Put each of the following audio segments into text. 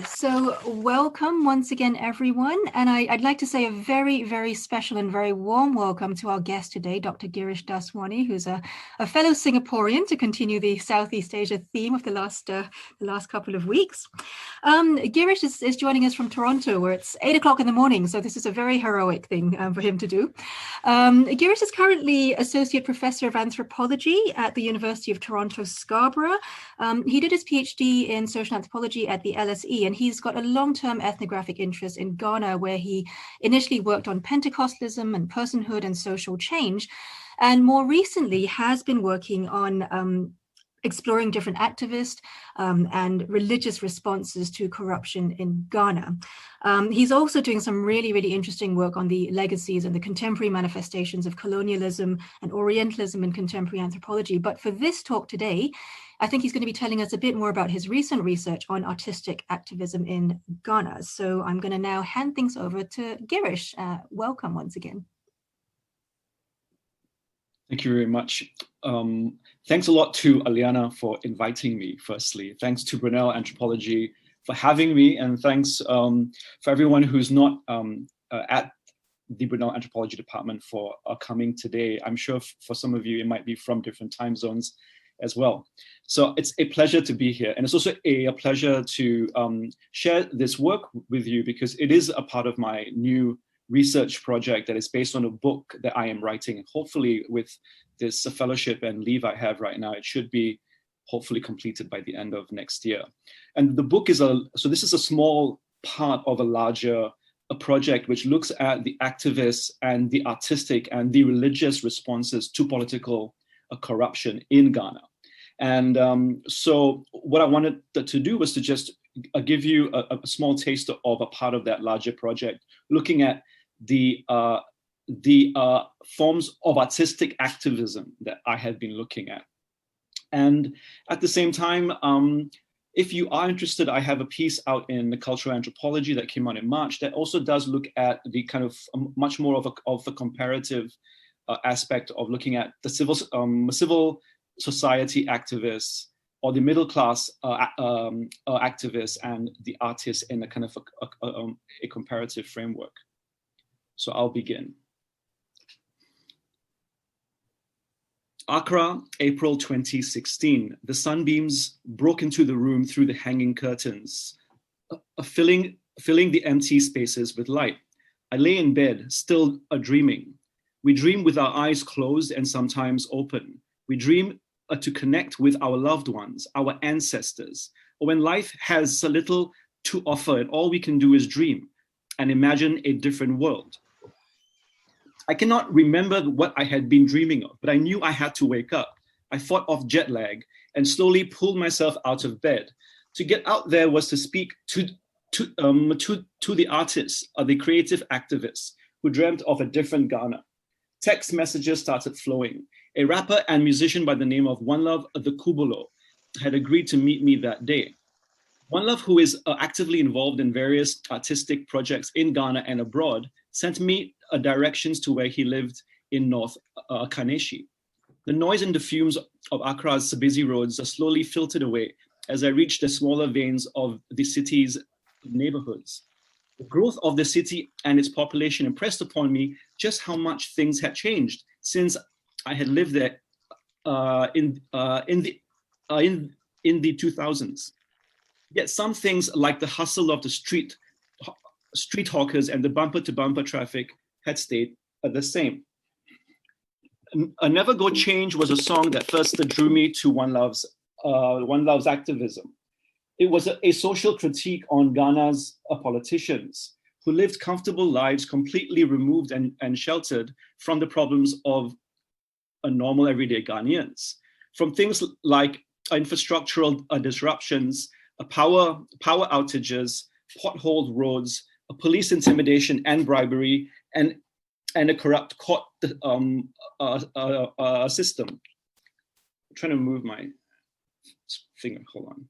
So welcome once again, everyone. And I'd like to say a very, very special and very warm welcome to our guest today, Dr. Girish Daswani, who's a fellow Singaporean, to continue the Southeast Asia theme of the last couple of weeks. Girish is joining us from Toronto, where it's 8 o'clock in the morning. So this is a very heroic thing for him to do. Girish is currently Associate Professor of Anthropology at the University of Toronto, Scarborough. He did his PhD in social anthropology at the LSE, and he's got a long-term ethnographic interest in Ghana, where he initially worked on Pentecostalism and personhood and social change, and more recently has been working on exploring different activist and religious responses to corruption in Ghana. He's also doing some really, really interesting work on the legacies and the contemporary manifestations of colonialism and Orientalism in contemporary anthropology. But for this talk today, I think he's going to be telling us a bit more about his recent research on artistic activism in Ghana. So I'm going to now hand things over to Girish. Welcome once again. Thank you very much. Thanks a lot to Aliana for inviting me, firstly. Thanks to Brunel Anthropology for having me, and thanks for everyone who's not at the Brunel Anthropology Department for coming today. I'm sure for some of you, it might be from different time zones as well. So it's a pleasure to be here. And it's also a pleasure to share this work with you, because it is a part of my new research project that is based on a book that I am writing. Hopefully with this fellowship and leave I have right now, it should be hopefully completed by the end of next year. And the book is so this is a small part of a larger project which looks at the activists and the artistic and the religious responses to political corruption in Ghana. And so what I wanted to do was to just give you a small taste of a part of that larger project, looking at the forms of artistic activism that I have been looking at. And at the same time, if you are interested, I have a piece out in the cultural anthropology that came out in March that also does look at the kind of much more of a comparative aspect of looking at the civil society activists or the middle class activists and the artists in a kind of a comparative framework. So I'll begin. Accra, April 2016. The sunbeams broke into the room through the hanging curtains, filling the empty spaces with light. I lay in bed, still dreaming. We dream with our eyes closed and sometimes open. We dream to connect with our loved ones, our ancestors, or when life has so little to offer and all we can do is dream and imagine a different world. I cannot remember what I had been dreaming of, but I knew I had to wake up. I fought off jet lag and slowly pulled myself out of bed. To get out there was to speak to the artists, the creative activists who dreamt of a different Ghana. Text messages started flowing. A rapper and musician by the name of Wanlov the Kubolor had agreed to meet me that day. Wanlov, who is actively involved in various artistic projects in Ghana and abroad, sent me directions to where he lived in North Kaneshi. The noise and the fumes of Accra's busy roads are slowly filtered away as I reached the smaller veins of the city's neighborhoods. The growth of the city and its population impressed upon me just how much things had changed since I had lived there in the 2000s. Yet some things, like the hustle of the street hawkers and the bumper-to-bumper traffic, had stayed the same. A Never Go Change was a song that first drew me to Wanlov's activism. It was a social critique on Ghana's politicians who lived comfortable lives completely removed and sheltered from the problems of normal everyday Ghanaians. From things like infrastructural disruptions, power outages, potholed roads, police intimidation and bribery, and a corrupt court system. I'm trying to move my finger, hold on. Let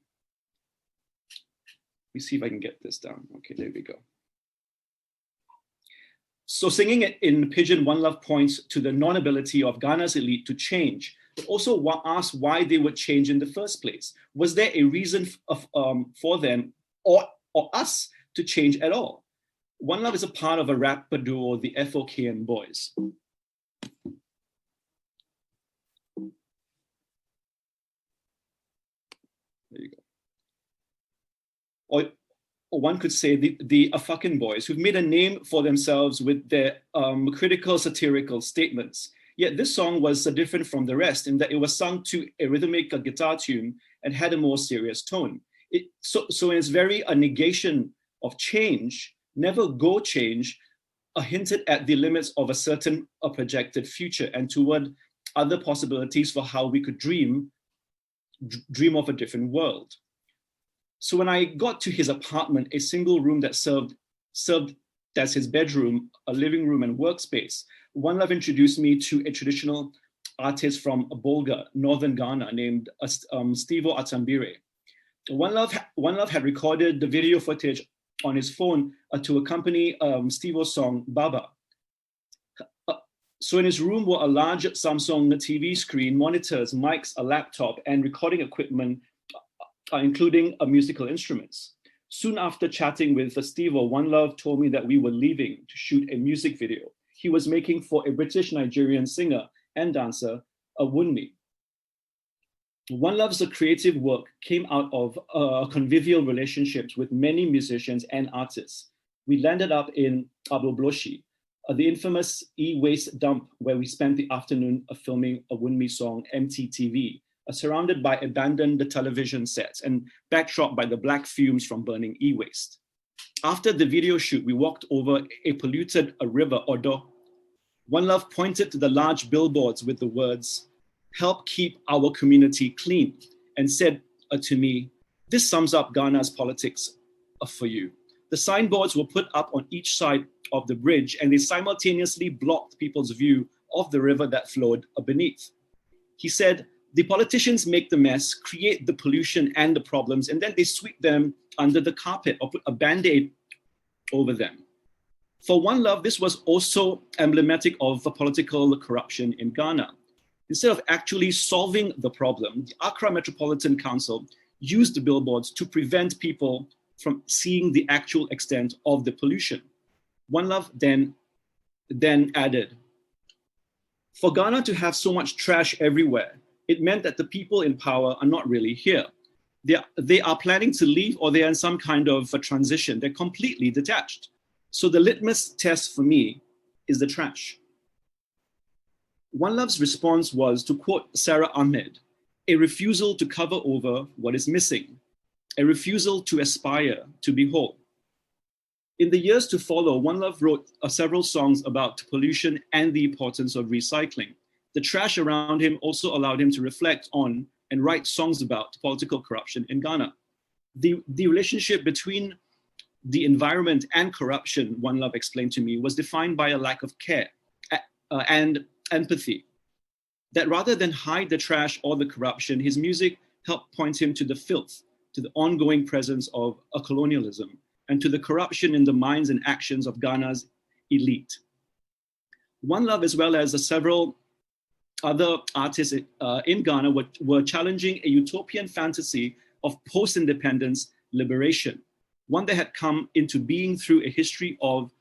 me see if I can get this down. Okay, there we go. So singing it in Pidgin, Wanlov points to the non-ability of Ghana's elite to change, but also asks why they would change in the first place. Was there a reason for them, or or us to change at all. One Love is a part of a rap duo, the FOKN Boys. There you go. Or one could say the fucking boys who've made a name for themselves with their critical, satirical statements. Yet this song was different from the rest in that it was sung to a rhythmic guitar tune and had a more serious tone. So in its very negation of change, never go change, hinted at the limits of a certain projected future and toward other possibilities for how we could dream of a different world. So when I got to his apartment, a single room that served as his bedroom, a living room and workspace, One Love introduced me to a traditional artist from Bolga, northern Ghana, named Stevo Atambire. One Love had recorded the video footage on his phone to accompany Stevo's song, Baba. So in his room were a large Samsung TV screen, monitors, mics, a laptop, and recording equipment, including musical instruments. Soon after chatting with Stevo, One Love told me that we were leaving to shoot a music video he was making for a British Nigerian singer and dancer, Wunmi. One Love's creative work came out of convivial relationships with many musicians and artists. We landed up in Abobloshi, the infamous e-waste dump where we spent the afternoon filming a Wunmi song, MTTV, surrounded by abandoned television sets and backdrop by the black fumes from burning e-waste. After the video shoot, we walked over a polluted river, Odo. One Love pointed to the large billboards with the words, "Help keep our community clean," and said to me, "This sums up Ghana's politics for you." The signboards were put up on each side of the bridge and they simultaneously blocked people's view of the river that flowed beneath. He said, "The politicians make the mess, create the pollution and the problems, and then they sweep them under the carpet or put a Band-Aid over them." For One Love, this was also emblematic of the political corruption in Ghana. Instead of actually solving the problem, the Accra Metropolitan Council used the billboards to prevent people from seeing the actual extent of the pollution. One Love then added, "For Ghana to have so much trash everywhere, it meant that the people in power are not really here. They are planning to leave or they are in some kind of a transition. They're completely detached. So the litmus test for me is the trash." One Love's response was, to quote Sarah Ahmed, "A refusal to cover over what is missing, a refusal to aspire to be whole." In the years to follow, One Love wrote several songs about pollution and the importance of recycling. The trash around him also allowed him to reflect on and write songs about political corruption in Ghana. The relationship between the environment and corruption, One Love explained to me, was defined by a lack of care and empathy. That rather than hide the trash or the corruption, his music helped point him to the filth, to the ongoing presence of a colonialism, and to the corruption in the minds and actions of Ghana's elite. One Love, as well as several other artists in Ghana, were challenging a utopian fantasy of post-independence liberation, one that had come into being through a history of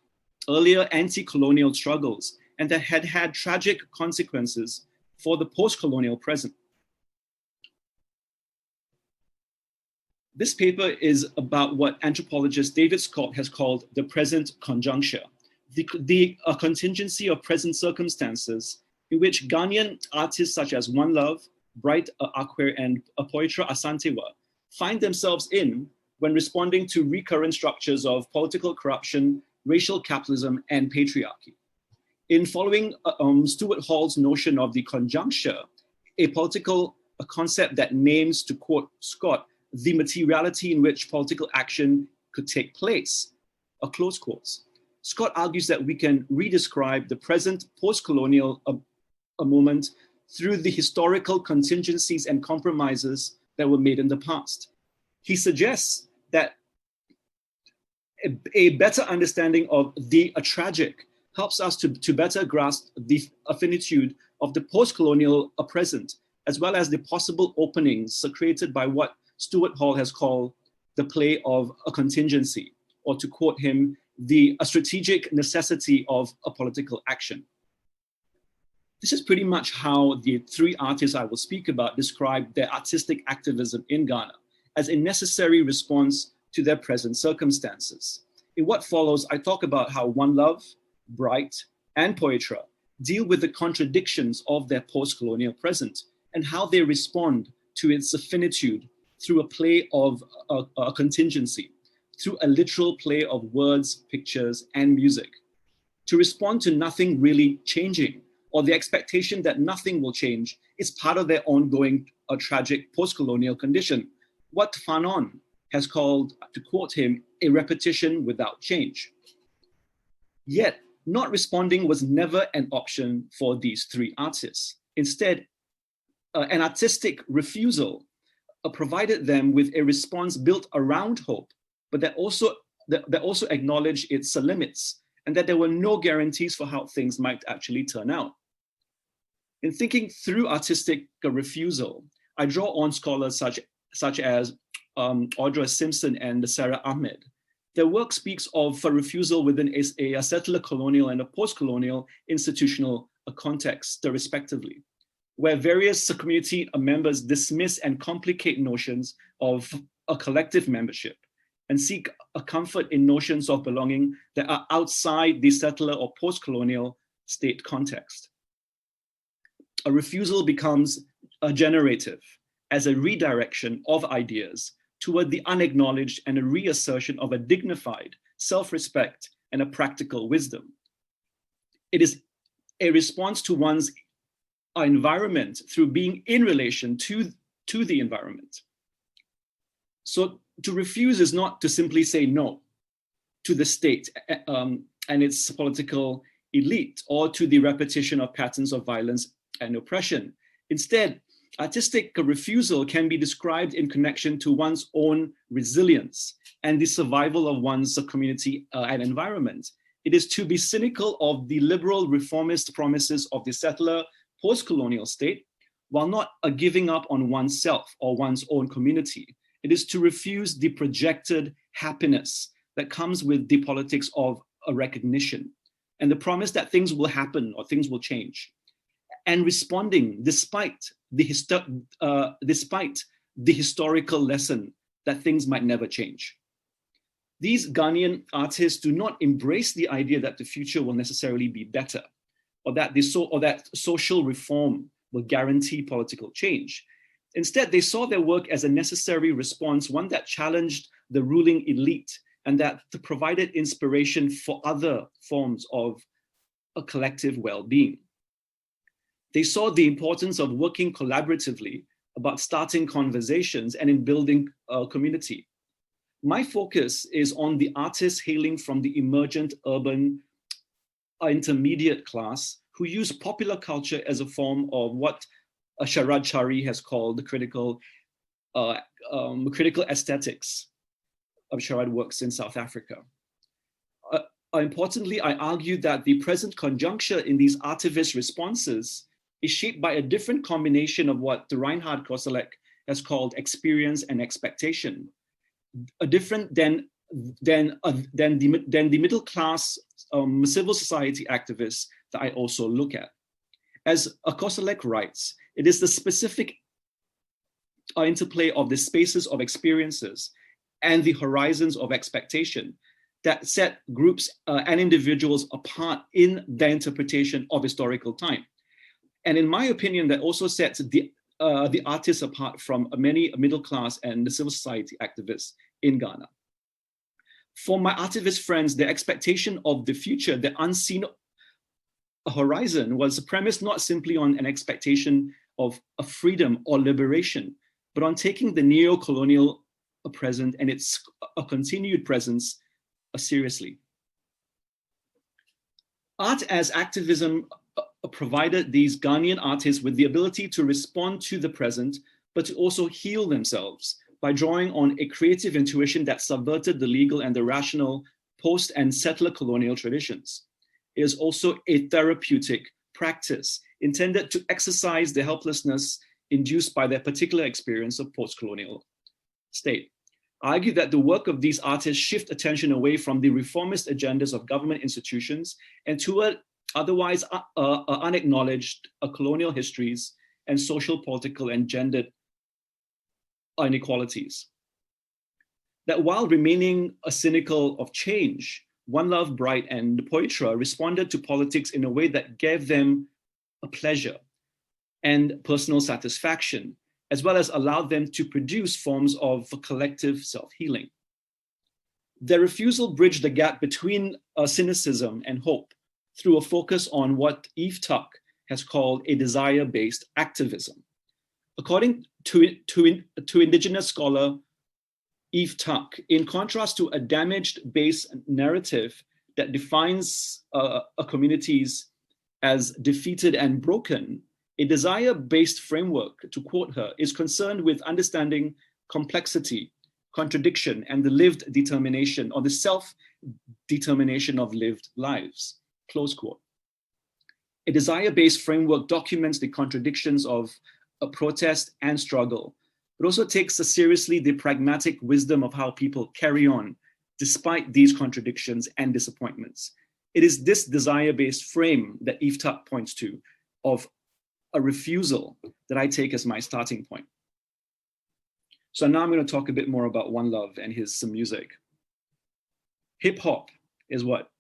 earlier anti-colonial struggles and that had had tragic consequences for the post-colonial present. This paper is about what anthropologist David Scott has called the present conjuncture, the contingency of present circumstances in which Ghanaian artists such as One Love, Bright Akwe, and Poitra Asantewa find themselves in when responding to recurrent structures of political corruption, racial capitalism, and patriarchy. In following Stuart Hall's notion of the conjuncture, a concept that names, to quote Scott, the materiality in which political action could take place, close quotes. Scott argues that we can redescribe the present post-colonial moment through the historical contingencies and compromises that were made in the past. He suggests that a better understanding of the tragic helps us to better grasp the finitude of the post-colonial present, as well as the possible openings created by what Stuart Hall has called the play of a contingency, or to quote him, a strategic necessity of a political action. This is pretty much how the three artists I will speak about describe their artistic activism in Ghana as a necessary response to their present circumstances. In what follows, I talk about how Wanlov, Bright, and Poetra deal with the contradictions of their post-colonial present and how they respond to its finitude through a play of a contingency, through a literal play of words, pictures, and music, to respond to nothing really changing, or the expectation that nothing will change is part of their ongoing tragic post-colonial condition, what Fanon has called, to quote him, a repetition without change. Yet, not responding was never an option for these three artists. Instead, an artistic refusal provided them with a response built around hope, but that also acknowledged its limits, and that there were no guarantees for how things might actually turn out. In thinking through artistic refusal, I draw on scholars such as Audra Simpson and Sarah Ahmed. Their work speaks of a refusal within a settler colonial and a post-colonial institutional context, respectively, where various community members dismiss and complicate notions of a collective membership and seek a comfort in notions of belonging that are outside the settler or post-colonial state context. A refusal becomes a generative as a redirection of ideas toward the unacknowledged and a reassertion of a dignified self-respect and a practical wisdom. It is a response to one's environment through being in relation to the environment. So to refuse is not to simply say no to the state and its political elite, or to the repetition of patterns of violence and oppression. Instead, artistic refusal can be described in connection to one's own resilience and the survival of one's community and environment. It is to be cynical of the liberal reformist promises of the settler post-colonial state, while not giving up on oneself or one's own community. It is to refuse the projected happiness that comes with the politics of a recognition and the promise that things will happen or things will change, and responding despite the historical lesson that things might never change. These Ghanaian artists do not embrace the idea that the future will necessarily be better, or that social reform will guarantee political change. Instead, they saw their work as a necessary response, one that challenged the ruling elite and that provided inspiration for other forms of a collective well-being. They saw the importance of working collaboratively, about starting conversations and in building a community. My focus is on the artists hailing from the emergent urban intermediate class who use popular culture as a form of what Sharad Chari has called the critical aesthetics of Sharad works in South Africa. Importantly, I argue that the present conjuncture in these artivist responses is shaped by a different combination of what Reinhard Koselleck has called experience and expectation, different than the middle class civil society activists that I also look at. As Koselleck writes, it is the specific interplay of the spaces of experiences and the horizons of expectation that set groups and individuals apart in their interpretation of historical time. And in my opinion, that also sets the artists apart from many middle class and civil society activists in Ghana. For my artivist friends, the expectation of the future, the unseen horizon, was premised not simply on an expectation of a freedom or liberation, but on taking the neo-colonial present and its continued presence seriously. Art as activism provided these Ghanaian artists with the ability to respond to the present, but to also heal themselves by drawing on a creative intuition that subverted the legal and the rational post and settler colonial traditions. It is also a therapeutic practice intended to exercise the helplessness induced by their particular experience of post-colonial state. I argue that the work of these artists shift attention away from the reformist agendas of government institutions and toward otherwise unacknowledged colonial histories and social, political, and gendered inequalities. That while remaining cynical of change, Wanlov, Bright, and Poitra responded to politics in a way that gave them a pleasure and personal satisfaction, as well as allowed them to produce forms of collective self-healing. Their refusal bridged the gap between cynicism and hope through a focus on what Eve Tuck has called a desire-based activism. According to Indigenous scholar Eve Tuck, in contrast to a damaged-based narrative that defines communities as defeated and broken, a desire-based framework, to quote her, is concerned with understanding complexity, contradiction, and the lived determination or the self-determination of lived lives, close quote. A desire-based framework documents the contradictions of a protest and struggle, but also takes seriously the pragmatic wisdom of how people carry on despite these contradictions and disappointments. It is this desire-based frame that Eve Tuck points to of a refusal that I take as my starting point. So now I'm going to talk a bit more about Wanlov and his music. Hip hop is what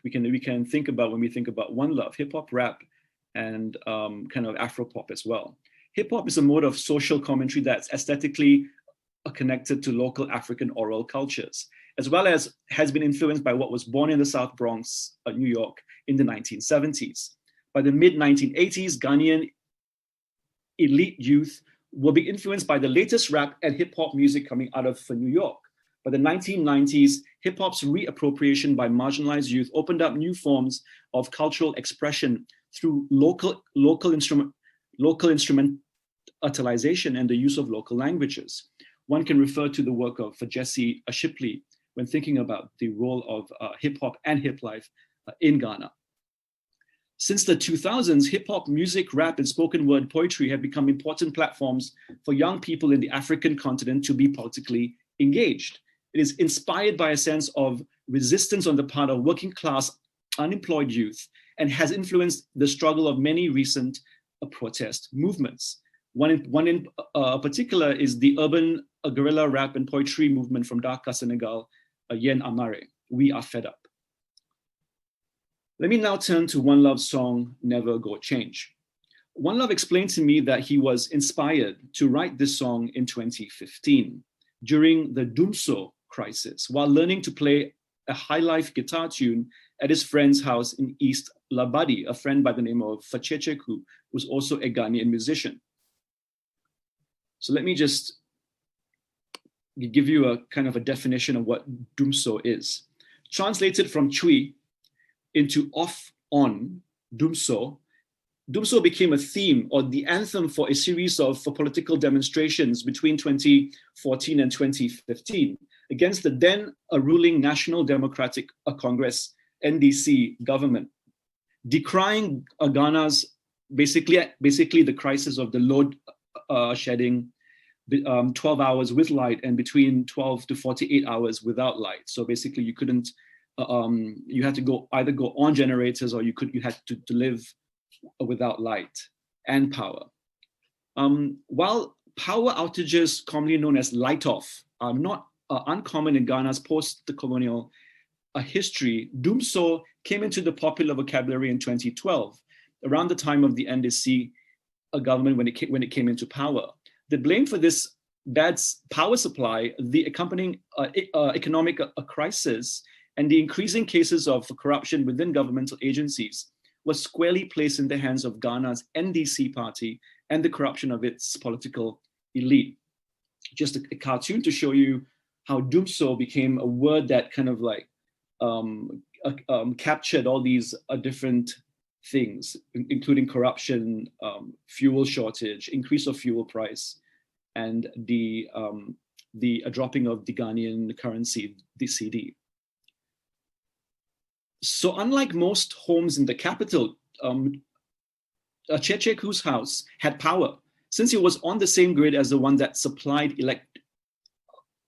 we can think about when we think about Wanlov. Hip hop, rap, and kind of Afro pop as well. Hip hop is a mode of social commentary that's aesthetically connected to local African oral cultures, as well as has been influenced by what was born in the South Bronx, New York, in the 1970s. By the mid-1980s, Ghanaian elite youth will be influenced by the latest rap and hip hop music coming out of New York. By the 1990s, hip hop's reappropriation by marginalized youth opened up new forms of cultural expression through local instrumentalization and the use of local languages. One can refer to the work of Jesse Shipley when thinking about the role of hip hop and hip life in Ghana. Since the 2000s, hip hop music, rap, and spoken word poetry have become important platforms for young people in the African continent to be politically engaged. It is inspired by a sense of resistance on the part of working class unemployed youth and has influenced the struggle of many recent protest movements. One in particular is the urban guerrilla rap and poetry movement from Dakar, Senegal, Yen Amare, We Are Fed Up. Let me now turn to Wanlov's song, Never Go Change. Wanlov explained to me that he was inspired to write this song in 2015 during the Dumso crisis while learning to play a high life guitar tune at his friend's house in East Labadi, a friend by the name of Fachecheku, who was also a Ghanaian musician. So let me just give you a kind of a definition of what Dumso is. Translated from Chui into off, on, Dumso, Dumso became a theme or the anthem for a series of political demonstrations between 2014 and 2015 against the then ruling National Democratic Congress, NDC government, decrying Ghana's basically the crisis of the load shedding 12 hours with light and between 12 to 48 hours without light. So basically you couldn't, you had to either go on generators or you had to live without light and power. While power outages, commonly known as light off, are not uncommon in Ghana's post-colonial history, Dumso came into the popular vocabulary in 2012, around the time of the NDC government when it came into power. The blame for this bad power supply, the accompanying economic crisis, and the increasing cases of corruption within governmental agencies was squarely placed in the hands of Ghana's NDC party and the corruption of its political elite. Just a cartoon to show you how Dumso became a word that kind of like captured all these different things, including corruption, fuel shortage, increase of fuel price, and the dropping of the Ghanaian currency, the CD. So unlike most homes in the capital, Checheku's house had power since it was on the same grid as the one that supplied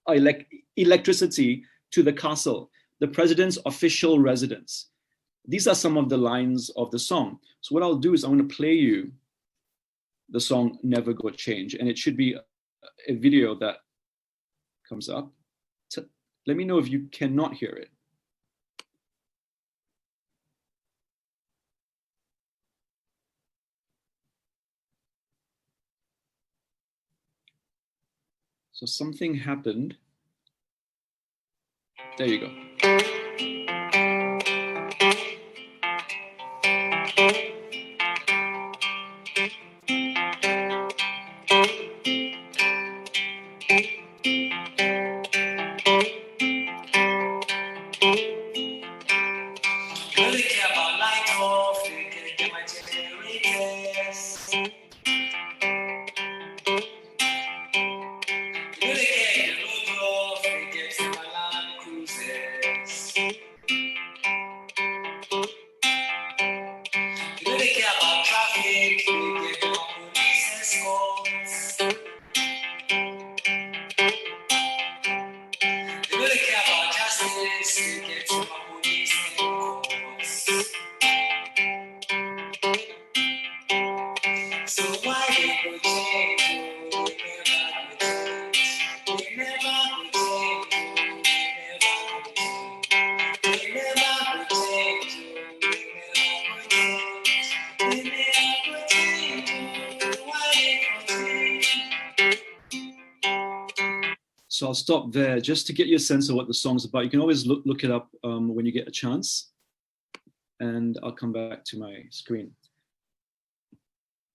electricity to the castle, the president's official residence. These are some of the lines of the song. So what I'll do is I'm going to play you the song Never Go Change, and it should be a video that comes up. Let me know if you cannot hear it. So something happened. There you go. So I'll stop there just to get you a sense of what the song's about. You can always look it up when you get a chance, and I'll come back to my screen.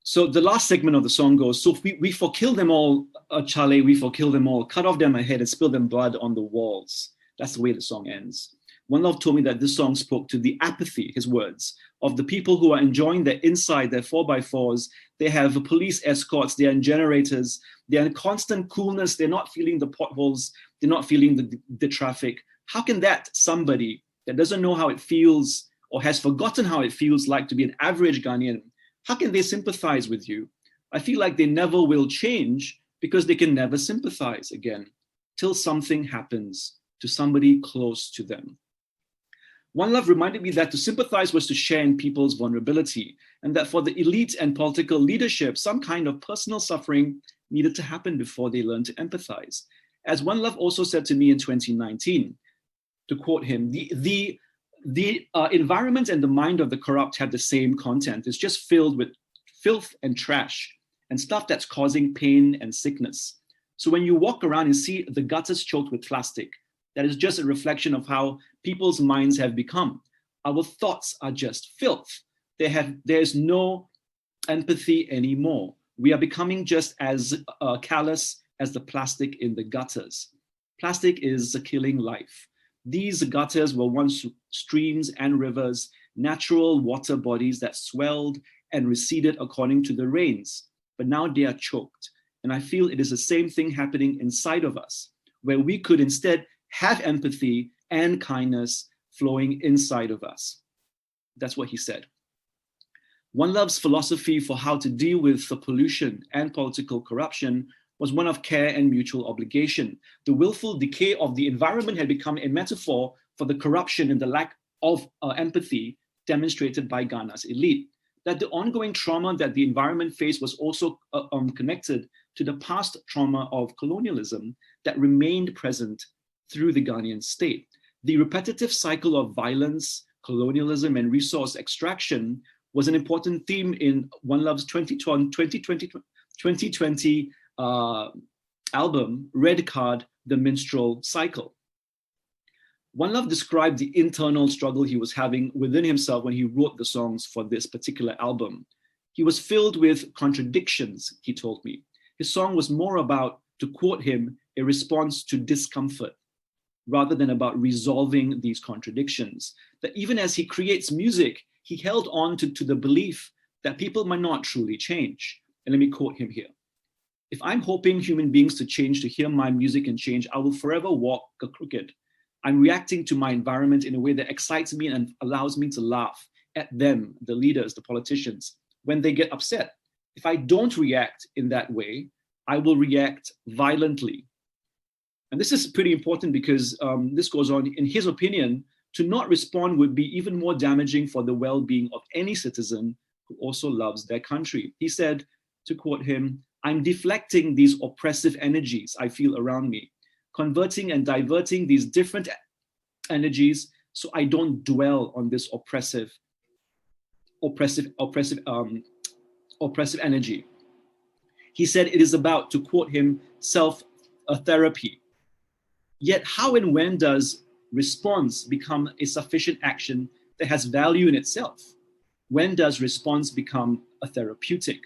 So the last segment of the song goes, so we for kill them all, Chale, we for kill them all, cut off them head and spill them blood on the walls. That's the way the song ends. Wanlov told me that this song spoke to the apathy, his words, of the people who are enjoying their inside, their 4x4s. They have police escorts, they're in generators, they're in constant coolness, they're not feeling the potholes, they're not feeling the traffic. How can that somebody that doesn't know how it feels or has forgotten how it feels like to be an average Ghanaian, how can they sympathize with you? I feel like they never will change because they can never sympathize again till something happens to somebody close to them. Wanlov reminded me that to sympathize was to share in people's vulnerability, and that for the elite and political leadership, some kind of personal suffering needed to happen before they learned to empathize. As Wanlov also said to me in 2019, to quote him, the environment and the mind of the corrupt have the same content. It's just filled with filth and trash and stuff that's causing pain and sickness. So when you walk around and see the gutters choked with plastic, that is just a reflection of how people's minds have become. Our thoughts are just filth. There's no empathy anymore. We are becoming just as callous as the plastic in the gutters. Plastic is killing life. These gutters were once streams and rivers, natural water bodies that swelled and receded according to the rains, but now they are choked. And I feel it is the same thing happening inside of us, where we could instead have empathy and kindness flowing inside of us. That's what he said. Wanlov's philosophy for how to deal with the pollution and political corruption was one of care and mutual obligation. The willful decay of the environment had become a metaphor for the corruption and the lack of empathy demonstrated by Ghana's elite. That the ongoing trauma that the environment faced was also connected to the past trauma of colonialism that remained present through the Ghanaian state. The repetitive cycle of violence, colonialism, and resource extraction was an important theme in Wanlov's 2020 album, Red Card, The Minstrel Cycle. Wanlov described the internal struggle he was having within himself when he wrote the songs for this particular album. He was filled with contradictions, he told me. His song was more about, to quote him, a response to discomfort, rather than about resolving these contradictions. That even as he creates music, he held on to the belief that people might not truly change. And let me quote him here. If I'm hoping human beings to change, to hear my music and change, I will forever walk crooked. I'm reacting to my environment in a way that excites me and allows me to laugh at them, the leaders, the politicians, when they get upset. If I don't react in that way, I will react violently. And this is pretty important because this goes on, in his opinion, to not respond would be even more damaging for the well-being of any citizen who also loves their country. He said, to quote him, "I'm deflecting these oppressive energies I feel around me, converting and diverting these different energies so I don't dwell on this oppressive energy." He said it is about, to quote him, self-therapy. Yet how and when does response become a sufficient action that has value in itself? When does response become a therapeutic?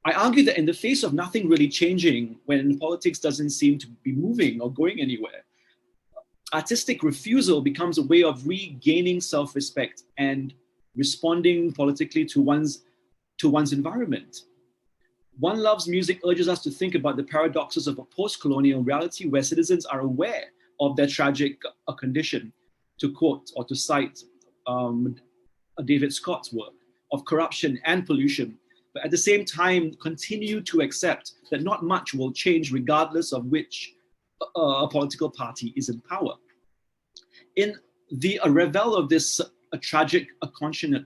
I argue that in the face of nothing really changing, when politics doesn't seem to be moving or going anywhere, artistic refusal becomes a way of regaining self-respect and responding politically to one's environment. Wanlov's music urges us to think about the paradoxes of a post-colonial reality where citizens are aware of their tragic condition, to quote or to cite David Scott's work, of corruption and pollution, but at the same time continue to accept that not much will change regardless of which a political party is in power. In the revel of this tragic consciousness,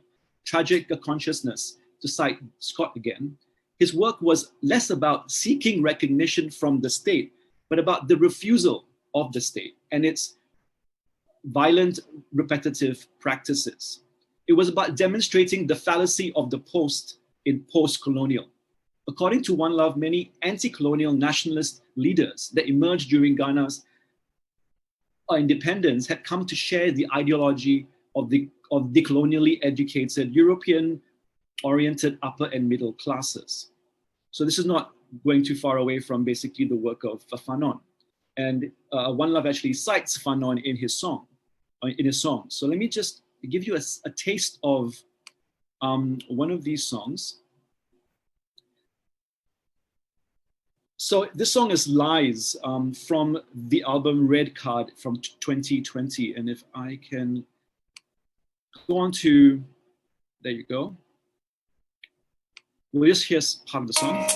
to cite Scott again, his work was less about seeking recognition from the state, but about the refusal of the state and its violent, repetitive practices. It was about demonstrating the fallacy of the post in post-colonial. According to Wanlov, many anti-colonial nationalist leaders that emerged during Ghana's independence had come to share the ideology of the colonially educated, European-oriented upper and middle classes. So this is not going too far away from basically the work of Fanon. And Wanlov actually cites Fanon in his song. So let me just give you a taste of one of these songs. So this song is Lies from the album Red Card from 2020. And if I can go on to, there you go. We'll just hear part of the song.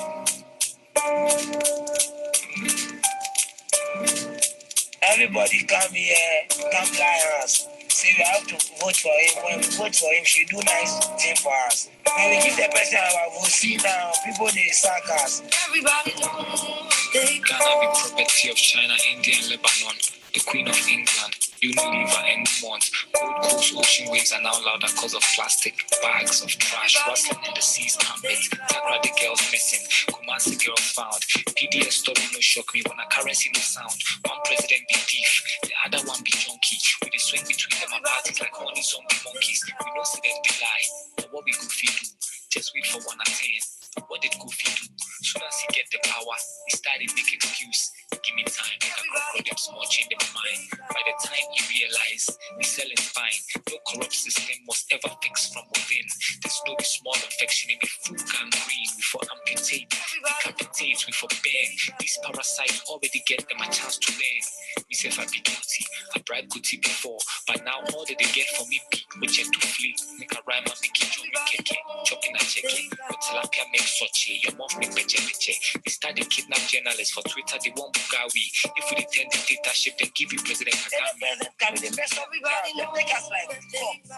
Everybody come here, come lie us. Say we have to vote for him. When we vote for him, she do nice thing for us. When we give the person our vote, see now, people they sack us. Everybody know they Ghana be property of China, India, and Lebanon. The Queen of England, Unilever and Nuance. Gold Coast ocean waves are now louder because of plastic bags of trash rustling in the seas. Can't Accra the girls missing, Kumasi girls found. PDS story no shock me when a currency no sound. One president be thief, the other one be junkie. We dey swing between them and parties like honey zombie monkeys. We know see them they lie, but what we go feed do? Just wait for one attend. What did Kofi do? Soon as he get the power, he started make excuse. Give me time, make a control them small, change their mind. By the time he realized, he's selling fine. No corrupt system was ever fixed from within. There's no small infection in the full gangrene. We for amputate, decapitate, we for bang. These parasites already get them a chance to learn. Me say if I be guilty, I bribe Kuti before. But now all that they get from me be which to flee. Make a rhyme and make it join me keke. Chopping and checking. But tilapia make sochi, your mouth make peche. They started kidnap journalists for Twitter, they want Bugawi. If we return dictatorship, then give you President Kagame. They mess everybody, they take us like fox.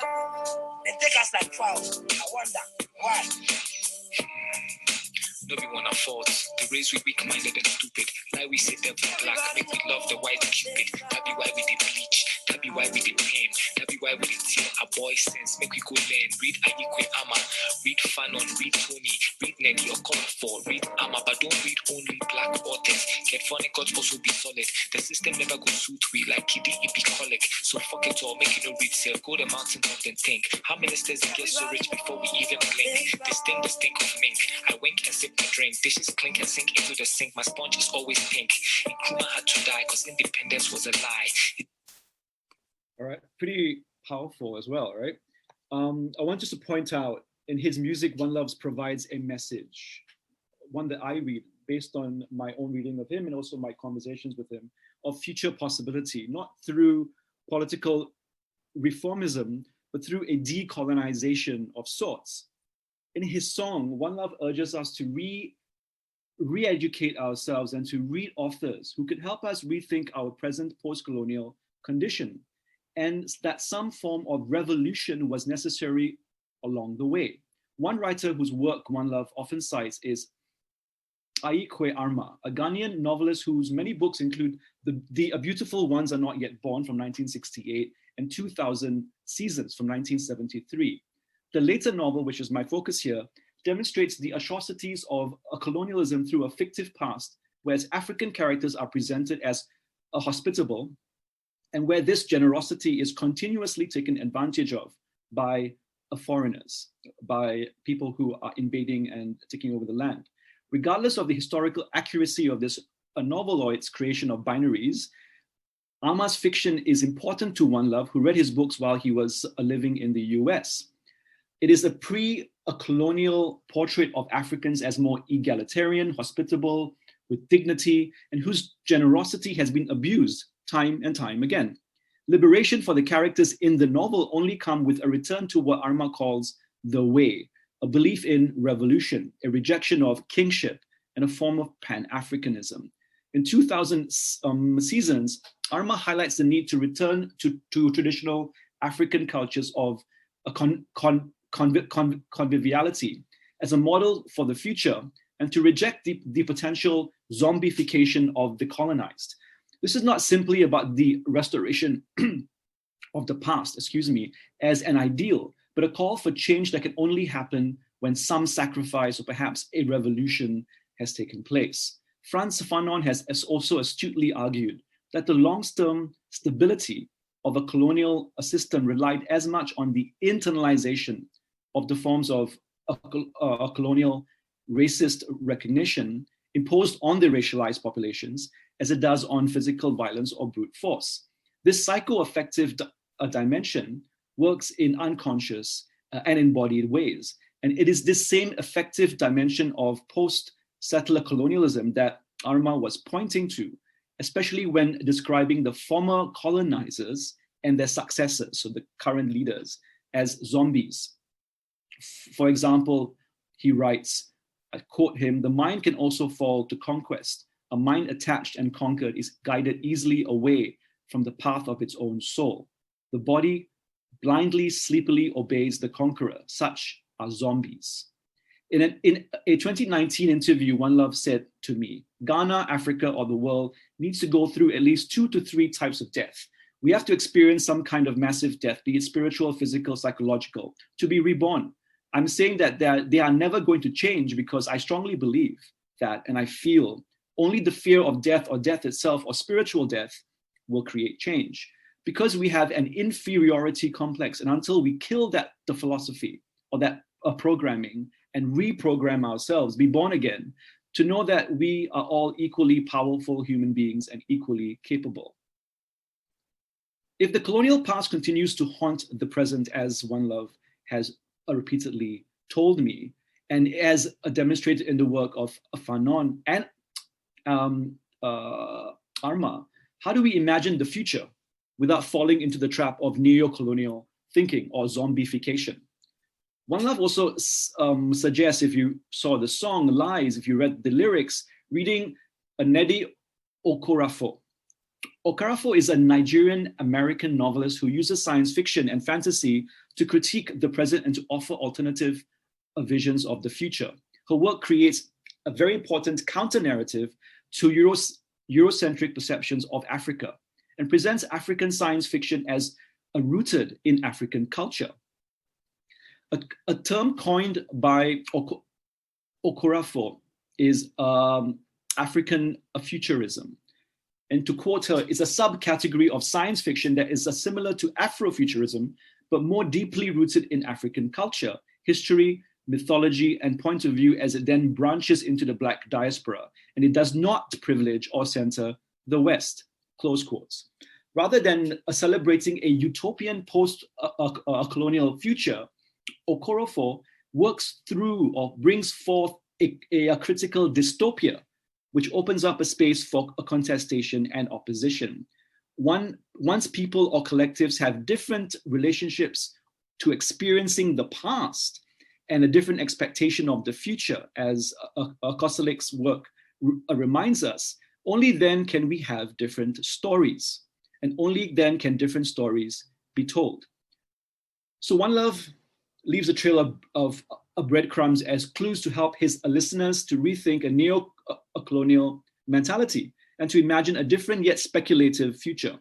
They take us like fowls. I wonder why. No be one of fault. The race we weak-minded and stupid. Lie we say devil black, make we love the white cupid. That be why we did bleach. That be why we did pain. That be why we did tear our boy sense. Make we go learn. Read Ayikwe Ama. Read Fanon. Read Tony. Read Nelly or call for. Read Ama, but don't read only black authors. Get funny, God also be solid. The system never go suit we like Kiddy Ibi colic. So fuck it all. Make you no read self. Go the mountain top then think. How ministers get so rich before we even blink? This thing the stink of mink. I wink and sip my drink. Dishes clink and sink into the sink. My sponge is always pink. Nkrumah had to die because independence was a lie. All right, pretty powerful as well, right? I want just to point out in his music, Wanlov provides a message, one that I read based on my own reading of him and also my conversations with him, of future possibility, not through political reformism, but through a decolonization of sorts. In his song, Wanlov urges us to re-educate ourselves and to read authors who could help us rethink our present post-colonial condition, and that some form of revolution was necessary along the way. One writer whose work Wanlov often cites is Aikwe Arma, a Ghanaian novelist whose many books include the A Beautiful Ones Are Not Yet Born from 1968 and 2000 Seasons from 1973. The later novel, which is my focus here, demonstrates the atrocities of a colonialism through a fictive past, whereas African characters are presented as hospitable, and where this generosity is continuously taken advantage of by foreigners, by people who are invading and taking over the land. Regardless of the historical accuracy of this novel or its creation of binaries, Arma's fiction is important to Wanlov, who read his books while he was living in the US. It is a pre-colonial portrait of Africans as more egalitarian, hospitable, with dignity, and whose generosity has been abused time and time again. Liberation for the characters in the novel only come with a return to what Arma calls the way, a belief in revolution, a rejection of kingship, and a form of Pan-Africanism. In 2000 Seasons, Arma highlights the need to return to traditional African cultures of conviviality as a model for the future, and to reject the potential zombification of the colonized. This is not simply about the restoration of the past, as an ideal, but a call for change that can only happen when some sacrifice or perhaps a revolution has taken place. Frantz Fanon has also astutely argued that the long-term stability of a colonial system relied as much on the internalization of the forms of a colonial racist recognition imposed on the racialized populations as it does on physical violence or brute force. This psycho-affective dimension works in unconscious and embodied ways. And it is this same effective dimension of post-settler colonialism that Arma was pointing to, especially when describing the former colonizers and their successors, so the current leaders, as zombies. For example, he writes, I quote him, "The mind can also fall to conquest. A mind attached and conquered is guided easily away from the path of its own soul. The body blindly, sleepily obeys the conqueror. Such are zombies." In a 2019 interview, Wanlov said to me, "Ghana, Africa, or the world needs to go through at least 2 to 3 types of death. We have to experience some kind of massive death, be it spiritual, physical, psychological, to be reborn. I'm saying that they are never going to change because I strongly believe that, and I feel only the fear of death or death itself or spiritual death will create change. Because we have an inferiority complex, and until we kill the philosophy or that programming and reprogram ourselves, be born again, to know that we are all equally powerful human beings and equally capable. If the colonial past continues to haunt the present, as Wanlov has repeatedly told me, and as demonstrated in the work of Fanon and Arma, how do we imagine the future without falling into the trap of neo-colonial thinking or zombification? Wanlov also suggests, if you saw the song Lies, if you read the lyrics, reading Nnedi Okorafor. Okorafor is a Nigerian-American novelist who uses science fiction and fantasy to critique the present and to offer alternative visions of the future. Her work creates a very important counter-narrative to Eurocentric perceptions of Africa and presents African science fiction as rooted in African culture. A term coined by Okorafor is African futurism. And to quote her, it's a subcategory of science fiction that is similar to Afrofuturism, but more deeply rooted in African culture, history, mythology, and point of view as it then branches into the Black diaspora. And it does not privilege or center the West, close quotes. Rather than celebrating a utopian post-colonial future, Okorafor works through or brings forth a critical dystopia, which opens up a space for a contestation and opposition. Once people or collectives have different relationships to experiencing the past, and a different expectation of the future, as Kostelik's work reminds us, only then can we have different stories. And only then can different stories be told. So Wanlov leaves a trail of breadcrumbs as clues to help his listeners to rethink a neo-colonial mentality and to imagine a different yet speculative future.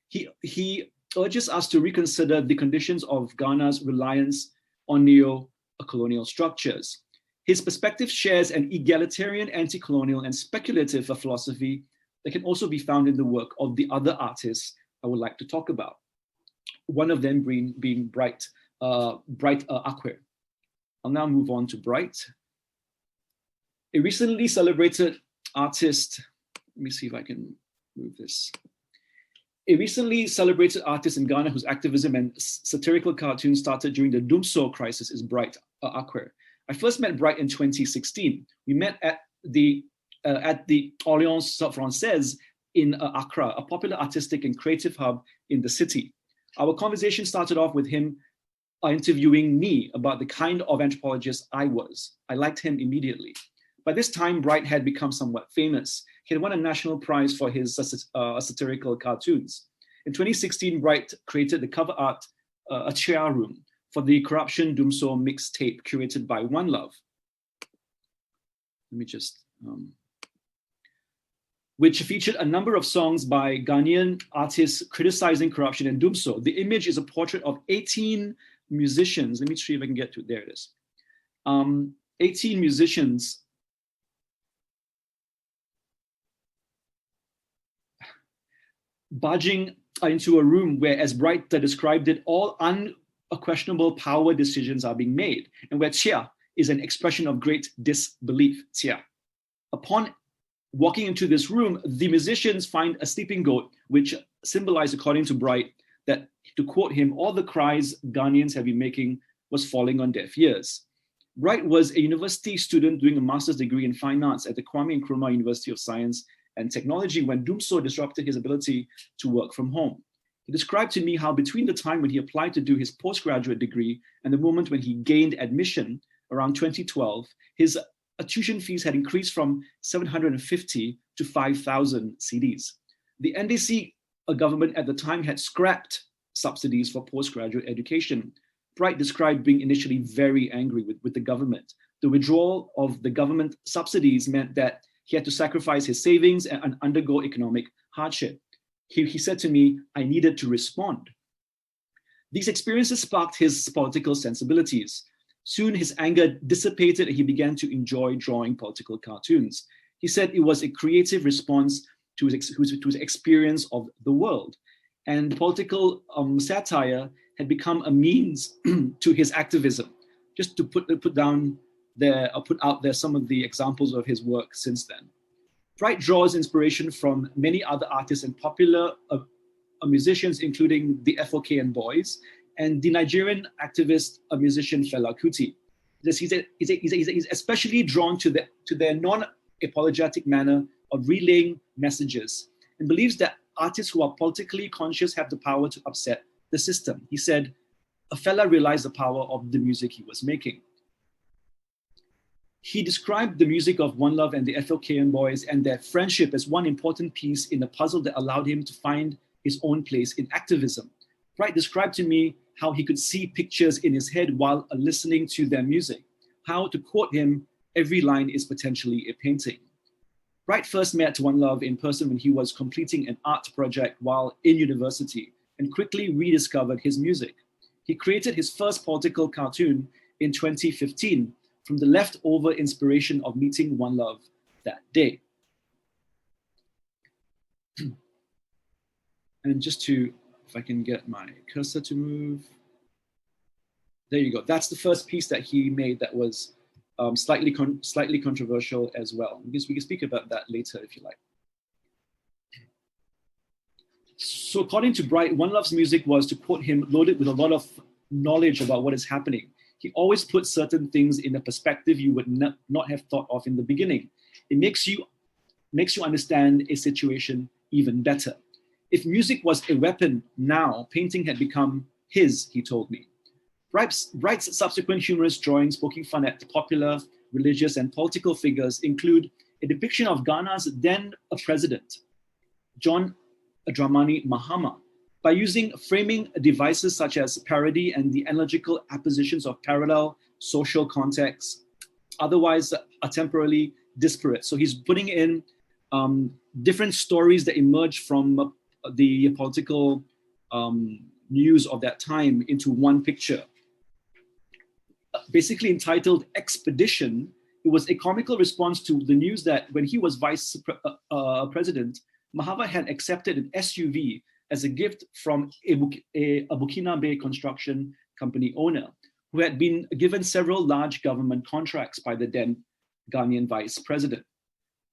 He urges us to reconsider the conditions of Ghana's reliance on neo-colonial structures. His perspective shares an egalitarian, anti-colonial, and speculative philosophy that can also be found in the work of the other artists I would like to talk about. One of them being Bright Akwe. I'll now move on to Bright. A recently celebrated artist, let me see if I can move this. A recently celebrated artist in Ghana whose activism and satirical cartoons started during the Dumso crisis is Bright Akwe. I first met Bright in 2016. We met at the Alliance Française in Accra, a popular artistic and creative hub in the city. Our conversation started off with him interviewing me about the kind of anthropologist I was. I liked him immediately. By this time, Bright had become somewhat famous. He had won a national prize for his satirical cartoons. In 2016, Bright created the cover art, A Chair Room, for the Corruption Dumso mixtape curated by Wanlov. Let me just, which featured a number of songs by Ghanaian artists criticizing corruption and Dumso. The image is a portrait of 18 musicians. Let me see if I can get to it. There it is. 18 musicians barging into a room where, as Bright described it, all unquestionable power decisions are being made, and where Tia is an expression of great disbelief. Tia. Upon walking into this room, the musicians find a sleeping goat, which symbolized, according to Bright, that, to quote him, all the cries Ghanaians have been making was falling on deaf ears. Bright was a university student doing a master's degree in fine arts at the Kwame Nkrumah University of Science and Technology when Dumso disrupted his ability to work from home. He described to me how between the time when he applied to do his postgraduate degree and the moment when he gained admission around 2012, his tuition fees had increased from 750 to 5,000 cedis. The NDC government at the time had scrapped subsidies for postgraduate education. Bright described being initially very angry with the government. The withdrawal of the government subsidies meant that he had to sacrifice his savings and undergo economic hardship. He said to me, I needed to respond. These experiences sparked his political sensibilities. Soon his anger dissipated and he began to enjoy drawing political cartoons. He said it was a creative response to his experience of the world. And political satire had become a means to his activism. Just to put out there some of the examples of his work since then. Bright draws inspiration from many other artists and popular musicians, including the FOKN Boys and the Nigerian activist musician Fela Kuti. He's especially drawn to their non-apologetic manner of relaying messages and believes that artists who are politically conscious have the power to upset the system. He said, a fella realized the power of the music he was making. He described the music of Wanlov and the FOKN Boys and their friendship as one important piece in a puzzle that allowed him to find his own place in activism. Bright described to me how he could see pictures in his head while listening to their music. How, to quote him, every line is potentially a painting. Bright first met Wanlov in person when he was completing an art project while in university and quickly rediscovered his music. He created his first political cartoon in 2015 from the leftover inspiration of meeting Wanlov that day. And just to, if I can get my cursor to move. There you go. That's the first piece that he made that was slightly controversial as well. We can speak about that later if you like. So according to Bright, Wanlov's music was, to quote him, loaded with a lot of knowledge about what is happening. He always puts certain things in a perspective you would not have thought of in the beginning. It makes you understand a situation even better. If music was a weapon now, painting had become his, he told me. Bright's subsequent humorous drawings poking fun at popular, religious, and political figures include a depiction of Ghana's then president, John Dramani Mahama, by using framing devices such as parody and the analogical appositions of parallel social contexts, otherwise are temporarily disparate. So he's putting in different stories that emerge from the political news of that time into one picture. Basically entitled Expedition, it was a comical response to the news that when he was vice president, Mahama had accepted an SUV as a gift from a Burkinabe construction company owner who had been given several large government contracts by the then Ghanaian vice president.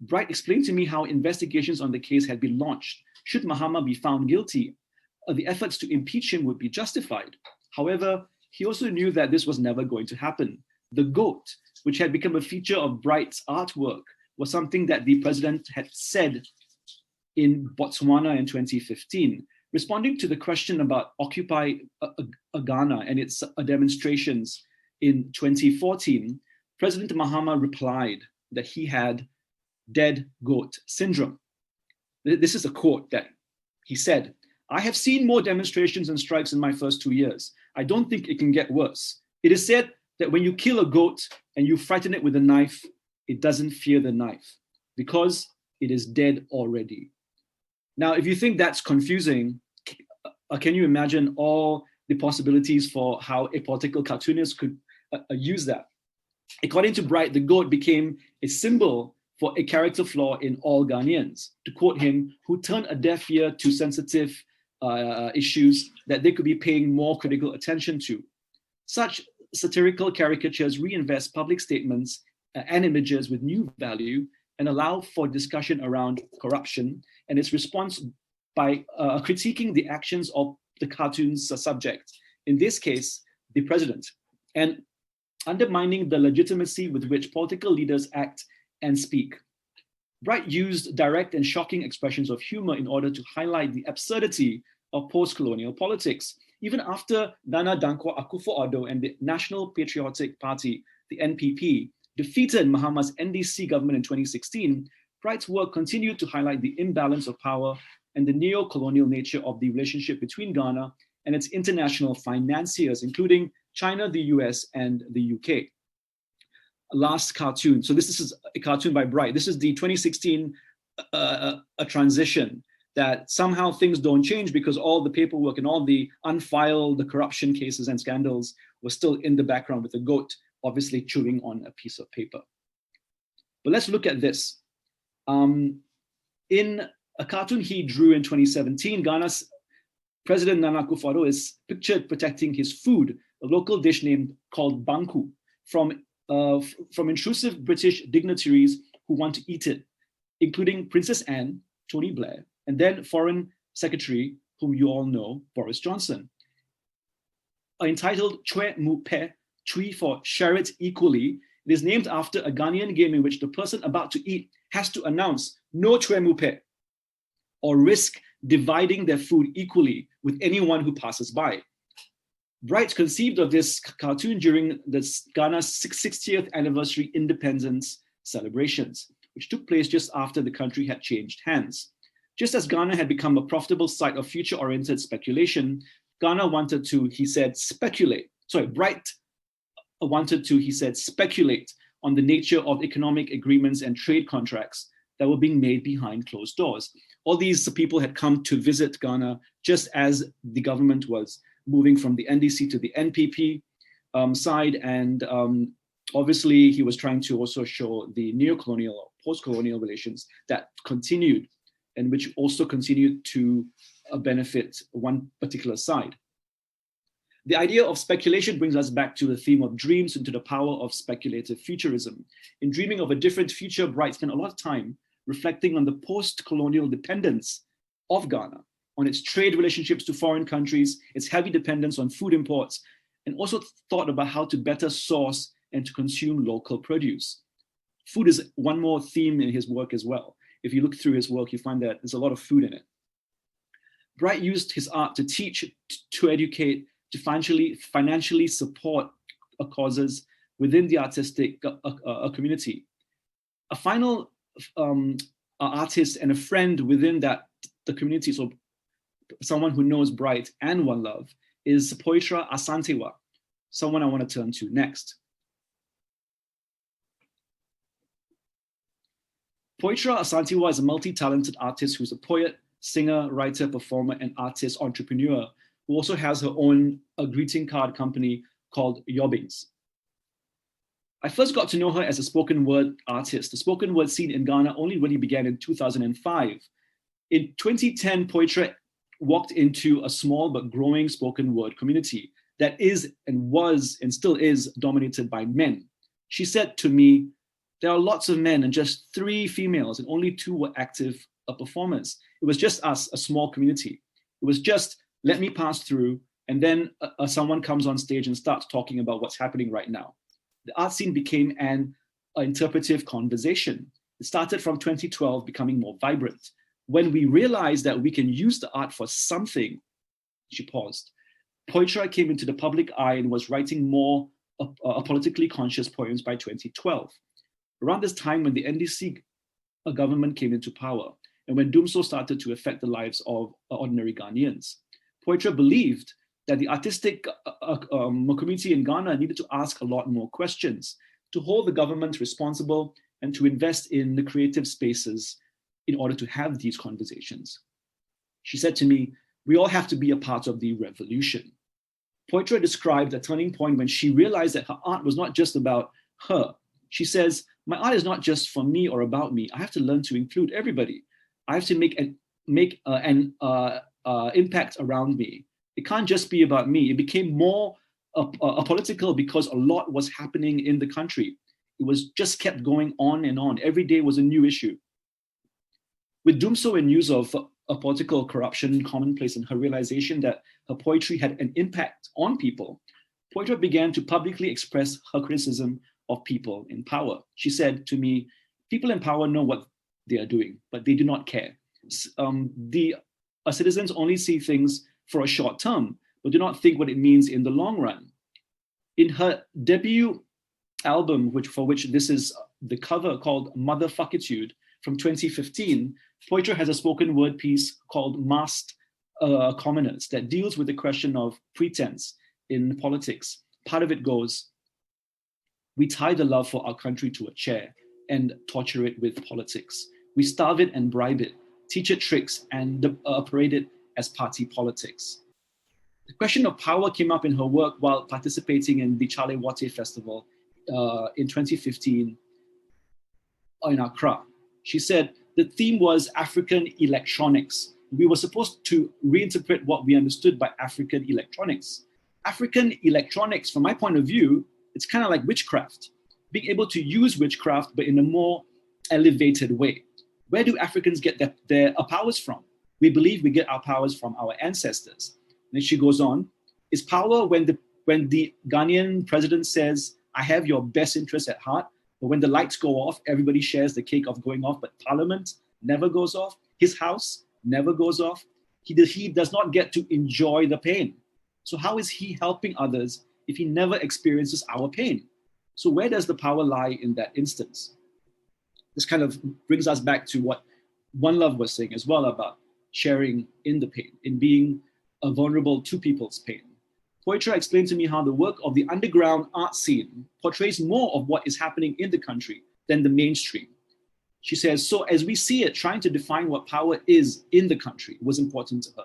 Bright explained to me how investigations on the case had been launched. Should Mahama be found guilty, the efforts to impeach him would be justified. However, he also knew that this was never going to happen. The goat, which had become a feature of Bright's artwork, was something that the president had said in Botswana in 2015. Responding to the question about Occupy Ghana and its demonstrations in 2014, President Mahama replied that he had dead goat syndrome. This is a quote that he said, "I have seen more demonstrations and strikes in my first 2 years. I don't think it can get worse. It is said that when you kill a goat and you frighten it with a knife, it doesn't fear the knife because it is dead already." Now, if you think that's confusing, can you imagine all the possibilities for how a political cartoonist could use that? According to Bright, the goat became a symbol for a character flaw in all Ghanaians. To quote him, who turn a deaf ear to sensitive issues that they could be paying more critical attention to. Such satirical caricatures reinvest public statements and images with new value and allow for discussion around corruption and its response by critiquing the actions of the cartoon's subject, in this case, the president, and undermining the legitimacy with which political leaders act and speak. Bright used direct and shocking expressions of humor in order to highlight the absurdity of post-colonial politics. Even after Nana Dankwa Akufo-Addo and the National Patriotic Party, the NPP, defeated Mahama's NDC government in 2016, Bright's work continued to highlight the imbalance of power and the neo-colonial nature of the relationship between Ghana and its international financiers, including China, the US, and the UK. Last cartoon. So this is a cartoon by Bright. This is the 2016 a transition that somehow things don't change because all the paperwork and all the unfiled, the corruption cases and scandals were still in the background with a goat obviously chewing on a piece of paper. But let's look at this. In a cartoon he drew in 2017, Ghana's President Nana Akufo-Addo is pictured protecting his food, a local dish named called banku, from intrusive British dignitaries who want to eat it, including Princess Anne, Tony Blair, and then Foreign Secretary, whom you all know, Boris Johnson. Entitled Chwe Mu Pe, Chui for Share It Equally, it is named after a Ghanaian game in which the person about to eat has to announce no Chwe Mu Pe, or risk dividing their food equally with anyone who passes by. Bright conceived of this cartoon during the Ghana's 60th anniversary independence celebrations, which took place just after the country had changed hands. Just as Ghana had become a profitable site of future-oriented speculation, Ghana wanted to, he said, Bright wanted to, he said, speculate on the nature of economic agreements and trade contracts that were being made behind closed doors. All these people had come to visit Ghana just as the government was moving from the NDC to the NPP side. And obviously he was trying to also show the neo-colonial or post-colonial relations that continued and which also continued to benefit one particular side. The idea of speculation brings us back to the theme of dreams and to the power of speculative futurism. In dreaming of a different future, Bright spent a lot of time reflecting on the post-colonial dependence of Ghana, on its trade relationships to foreign countries, its heavy dependence on food imports, and also thought about how to better source and to consume local produce. Food is one more theme in his work as well. If you look through his work, you find that there's a lot of food in it. Bright used his art to teach, to educate, to financially support causes within the artistic community. A final artist and a friend within the community, so someone who knows Bright and Wanlov, is Poitra Asantewa, someone I want to turn to next. Poitra Asantewa is a multi-talented artist who's a poet, singer, writer, performer, and artist entrepreneur who also has her own greeting card company called Yobbings. I first got to know her as a spoken word artist. The spoken word scene in Ghana only really began in 2005. In 2010, Poitra walked into a small but growing spoken word community that is and was and still is dominated by men. She said to me, there are lots of men and just 3 females, and only 2 were active performers. It was just us, a small community. It was just, let me pass through, and then someone comes on stage and starts talking about what's happening right now. The art scene became an interpretive conversation. It started from 2012, becoming more vibrant. When we realized that we can use the art for something, she paused. Poitra came into the public eye and was writing more politically conscious poems by 2012. Around this time when the NDC government came into power and when Dumso started to affect the lives of ordinary Ghanaians, Poitra believed that the artistic community in Ghana needed to ask a lot more questions, to hold the government responsible and to invest in the creative spaces in order to have these conversations. She said to me, we all have to be a part of the revolution. Poitra described a turning point when she realized that her art was not just about her. She says, my art is not just for me or about me. I have to learn to include everybody. I have to make an impact around me. It can't just be about me. It became more political because a lot was happening in the country. It was just kept going on and on. Every day was a new issue. With Dumso and news of political corruption commonplace and her realization that her poetry had an impact on people, Poitra began to publicly express her criticism of people in power. She said to me, people in power know what they are doing, but they do not care. The citizens only see things for a short term, but do not think what it means in the long run. In her debut album, for which this is the cover, called Motherfuckitude from 2015, Poitra has a spoken word piece called Masked Commoners that deals with the question of pretense in politics. Part of it goes, we tie the love for our country to a chair and torture it with politics. We starve it and bribe it, teach it tricks and parade it as party politics. The question of power came up in her work while participating in the Chale Wote Festival in 2015 in Accra. She said, the theme was African electronics. We were supposed to reinterpret what we understood by African electronics. African electronics, from my point of view, it's kind of like witchcraft, being able to use witchcraft, but in a more elevated way. Where do Africans get their powers from? We believe we get our powers from our ancestors. And she goes on, is power when the Ghanaian president says, I have your best interests at heart, but when the lights go off, everybody shares the cake of going off, but parliament never goes off, his house never goes off. He does not get to enjoy the pain. So how is he helping others if he never experiences our pain? So where does the power lie in that instance? This kind of brings us back to what Wanlov was saying as well about sharing in the pain, in being vulnerable to people's pain. Poitra explained to me how the work of the underground art scene portrays more of what is happening in the country than the mainstream. She says, so as we see it, trying to define what power is in the country was important to her.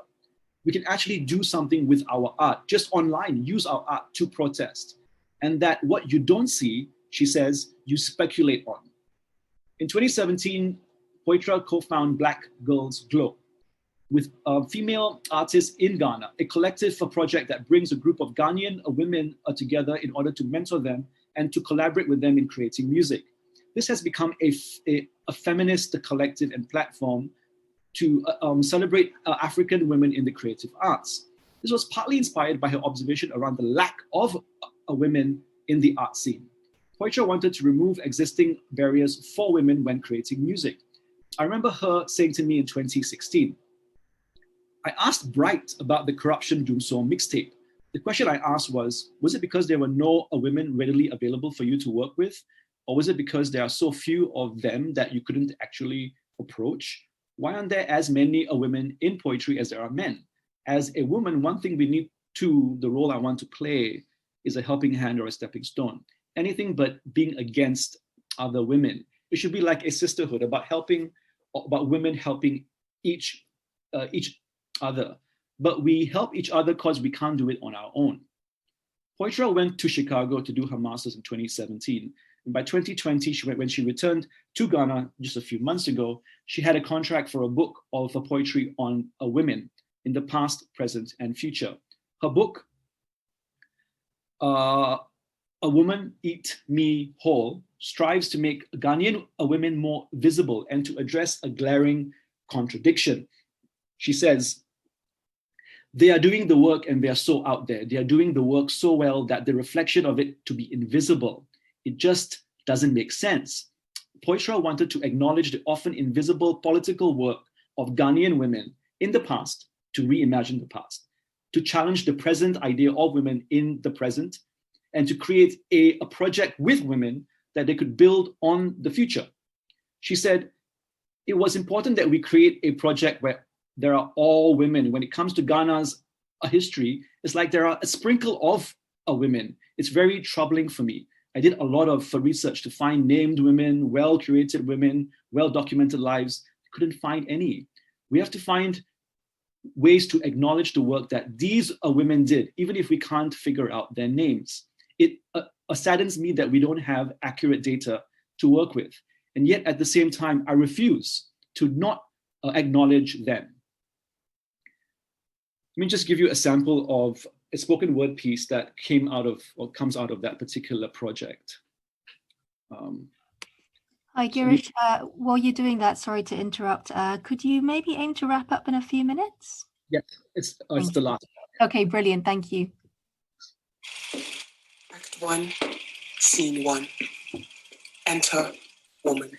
We can actually do something with our art, just online, use our art to protest. And that what you don't see, she says, you speculate on. In 2017, Poitra co-founded Black Girls Glow with female artists in Ghana, a collective for project that brings a group of Ghanaian women together in order to mentor them and to collaborate with them in creating music. This has become a feminist collective and platform to celebrate African women in the creative arts. This was partly inspired by her observation around the lack of women in the art scene. Poitra wanted to remove existing barriers for women when creating music. I remember her saying to me in 2016, I asked Bright about the Corruption Dumso mixtape. the question I asked was it because there were no women readily available for you to work with? Or was it because there are so few of them that you couldn't actually approach? Why aren't there as many women in poetry as there are men? As a woman, one thing we need to, the role I want to play is a helping hand or a stepping stone. Anything but being against other women. It should be like a sisterhood, about women helping each other. But we help each other because we can't do it on our own. Poitra went to Chicago to do her master's in 2017. And by 2020, when she returned to Ghana just a few months ago, she had a contract for a book of poetry on women in the past, present, and future. Her book, A Woman Eat Me Whole, strives to make Ghanaian women more visible and to address a glaring contradiction. She says, they are doing the work and they are so out there. They are doing the work so well that the reflection of it to be invisible, it just doesn't make sense. Poitra wanted to acknowledge the often invisible political work of Ghanaian women in the past, to reimagine the past, to challenge the present idea of women in the present, and to create a project with women that they could build on the future. She said, it was important that we create a project where there are all women. When it comes to Ghana's history, it's like there are a sprinkle of women. It's very troubling for me. I did a lot of research to find named women, well-curated women, well-documented lives. I couldn't find any. We have to find ways to acknowledge the work that these women did, even if we can't figure out their names. It saddens me that we don't have accurate data to work with. And yet at the same time, I refuse to not acknowledge them. Let me just give you a sample of a spoken word piece that came out of, or comes out of that particular project. Hi, Girish. While you're doing that, sorry to interrupt, could you maybe aim to wrap up in a few minutes? Yes, it's the last. Okay, brilliant. Thank you. Act 1, Scene 1. Enter woman.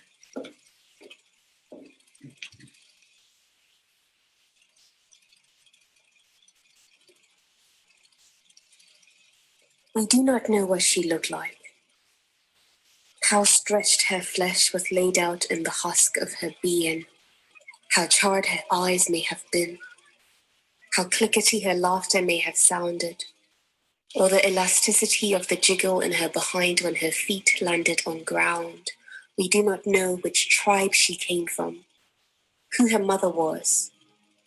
We do not know what she looked like, how stretched her flesh was laid out in the husk of her being, how charred her eyes may have been, how clickety her laughter may have sounded, or the elasticity of the jiggle in her behind when her feet landed on ground. We do not know which tribe she came from, who her mother was,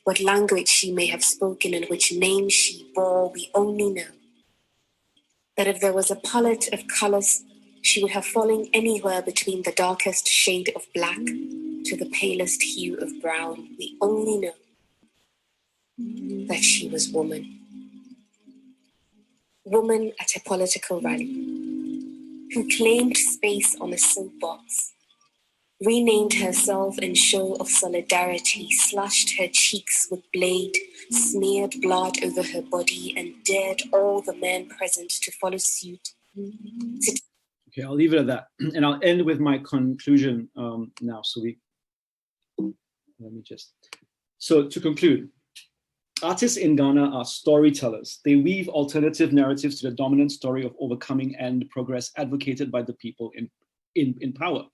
what language she may have spoken and which name she bore. We only know that if there was a palette of colors, she would have fallen anywhere between the darkest shade of black to the palest hue of brown. We only know that she was woman. Woman at a political rally, who claimed space on a soapbox, renamed herself in show of solidarity, slashed her cheeks with blade, smeared blood over her body, and dared all the men present to follow suit. Okay, I'll leave it at that. And I'll end with my conclusion now. So to conclude, artists in Ghana are storytellers. They weave alternative narratives to the dominant story of overcoming and progress advocated by the people in power.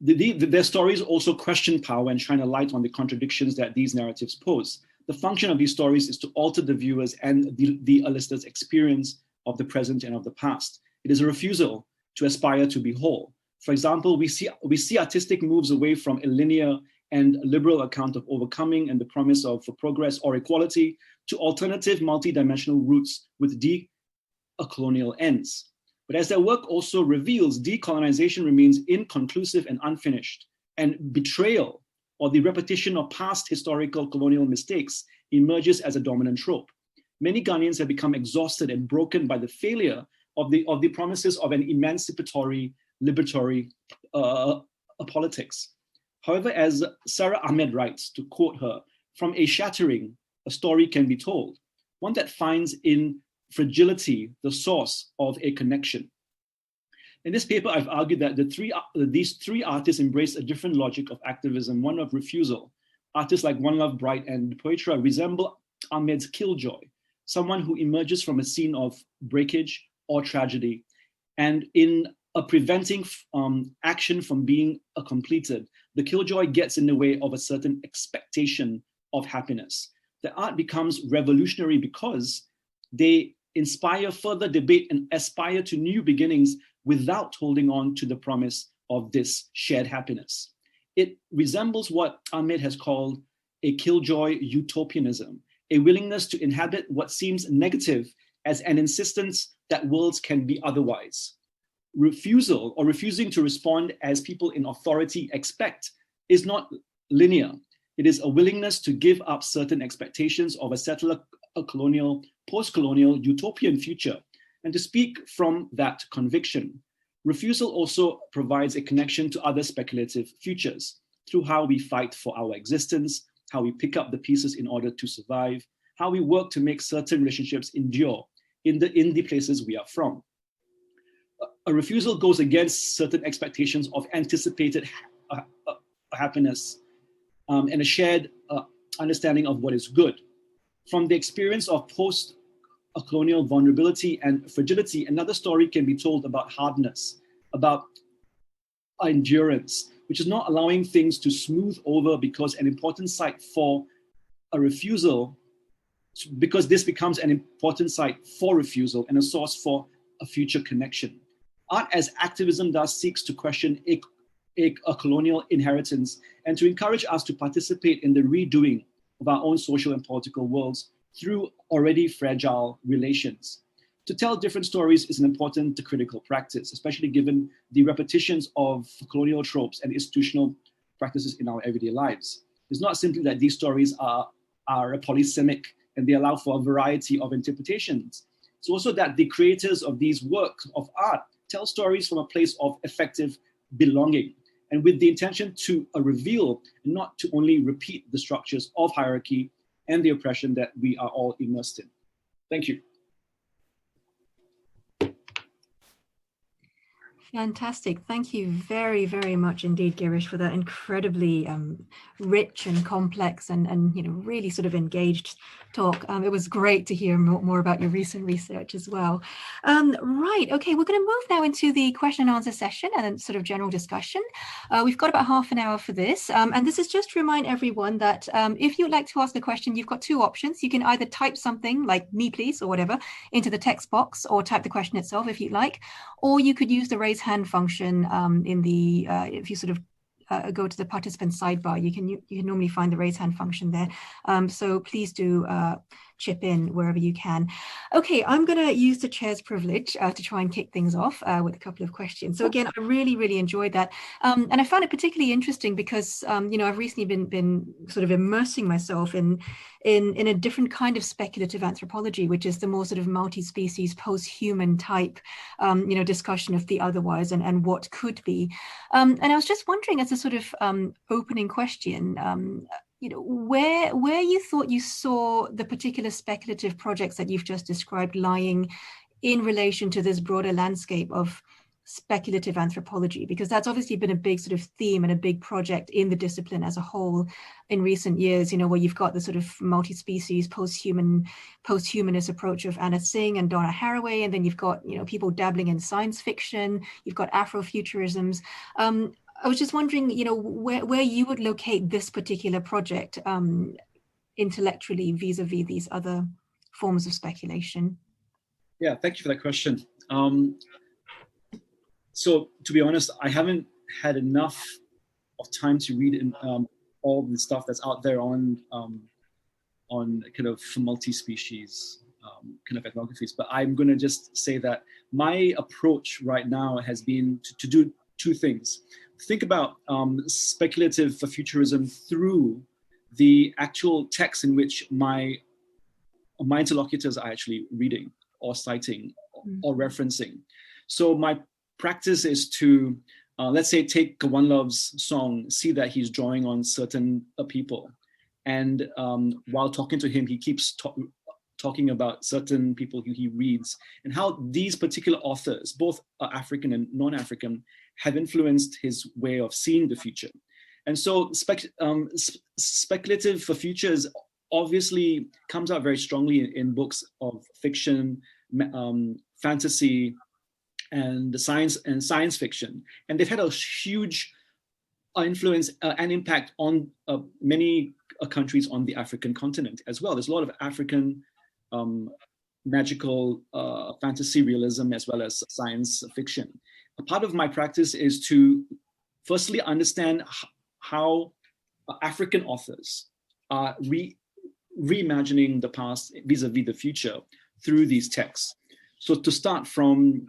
Their stories also question power and shine a light on the contradictions that these narratives pose. The function of these stories is to alter the viewers and the listeners' experience of the present and of the past. It is a refusal to aspire to be whole. For example, we see artistic moves away from a linear and liberal account of overcoming and the promise of progress or equality to alternative multidimensional routes with decolonial ends. But as their work also reveals, decolonization remains inconclusive and unfinished, and betrayal or the repetition of past historical colonial mistakes emerges as a dominant trope. Many Ghanaians have become exhausted and broken by the failure of the promises of an emancipatory, liberatory politics. However, as Sarah Ahmed writes, to quote her, from a shattering, a story can be told, one that finds in fragility the source of a connection. In this paper, I've argued that these three artists embrace a different logic of activism, one of refusal. Artists like Wanlov, Bright, and Poitra resemble Ahmed's killjoy, someone who emerges from a scene of breakage or tragedy, and in preventing action from being completed, the killjoy gets in the way of a certain expectation of happiness. The art becomes revolutionary because they inspire further debate and aspire to new beginnings without holding on to the promise of this shared happiness. It resembles what Ahmed has called a killjoy utopianism, a willingness to inhabit what seems negative as an insistence that worlds can be otherwise. Refusal or refusing to respond as people in authority expect is not linear. It is a willingness to give up certain expectations of a settler, a colonial, post-colonial, utopian future, and to speak from that conviction. Refusal also provides a connection to other speculative futures through how we fight for our existence, how we pick up the pieces in order to survive, how we work to make certain relationships endure in the places we are from. A refusal goes against certain expectations of anticipated happiness and a shared understanding of what is good. From the experience of post-colonial vulnerability and fragility, another story can be told about hardness, about endurance, which is not allowing things to smooth over because an important site for a refusal, because this becomes an important site for refusal and a source for a future connection. Art as activism thus seeks to question a colonial inheritance and to encourage us to participate in the redoing of our own social and political worlds through already fragile relations. To tell different stories is an important critical practice, especially given the repetitions of colonial tropes and institutional practices in our everyday lives. It's not simply that these stories are polysemic and they allow for a variety of interpretations. It's also that the creators of these works of art tell stories from a place of effective belonging and with the intention to reveal and not to only repeat the structures of hierarchy and the oppression that we are all immersed in. Thank you. Fantastic. Thank you very, very much indeed, Girish, for that incredibly rich and complex and really sort of engaged talk. It was great to hear more about your recent research as well. Right. Okay, we're going to move now into the question and answer session and then sort of general discussion. We've got about half an hour for this. And this is just to remind everyone that if you'd like to ask a question, you've got two options. You can either type something like "me please" or whatever into the text box or type the question itself if you'd like, or you could use the raise hand function in the if you sort of go to the participant sidebar, you can normally find the raise hand function there. So please do chip in wherever you can. Okay, I'm going to use the chair's privilege to try and kick things off with a couple of questions. So again, I really enjoyed that, and I found it particularly interesting because I've recently been sort of immersing myself in a different kind of speculative anthropology, which is the more sort of multi-species, post-human type, discussion of the otherwise and what could be. And I was just wondering, as a sort of opening question, where you thought you saw the particular speculative projects that you've just described lying in relation to this broader landscape of speculative anthropology, because that's obviously been a big sort of theme and a big project in the discipline as a whole in recent years, where you've got the sort of multi-species, post-humanist approach of Anna Singh and Donna Haraway, and then you've got, people dabbling in science fiction, you've got Afrofuturisms. I was just wondering, where you would locate this particular project intellectually vis-a-vis these other forms of speculation. Yeah, thank you for that question. So to be honest, I haven't had enough of time to read in, all the stuff that's out there on kind of multi-species kind of ethnographies. But I'm going to just say that my approach right now has been to do two things. Think about speculative futurism through the actual text in which my interlocutors are actually reading or citing or referencing. So my practice is to, let's say, take Wanlov's song, see that he's drawing on certain people. And while talking to him, he keeps talking about certain people who he reads and how these particular authors, both African and non-African, have influenced his way of seeing the future. And so speculative for futures obviously comes out very strongly in books of fiction, fantasy, and science fiction. And they've had a huge influence and impact on many countries on the African continent as well. There's a lot of African magical fantasy realism as well as science fiction. A part of my practice is to firstly understand how African authors are reimagining the past vis-a-vis the future through these texts. So to start from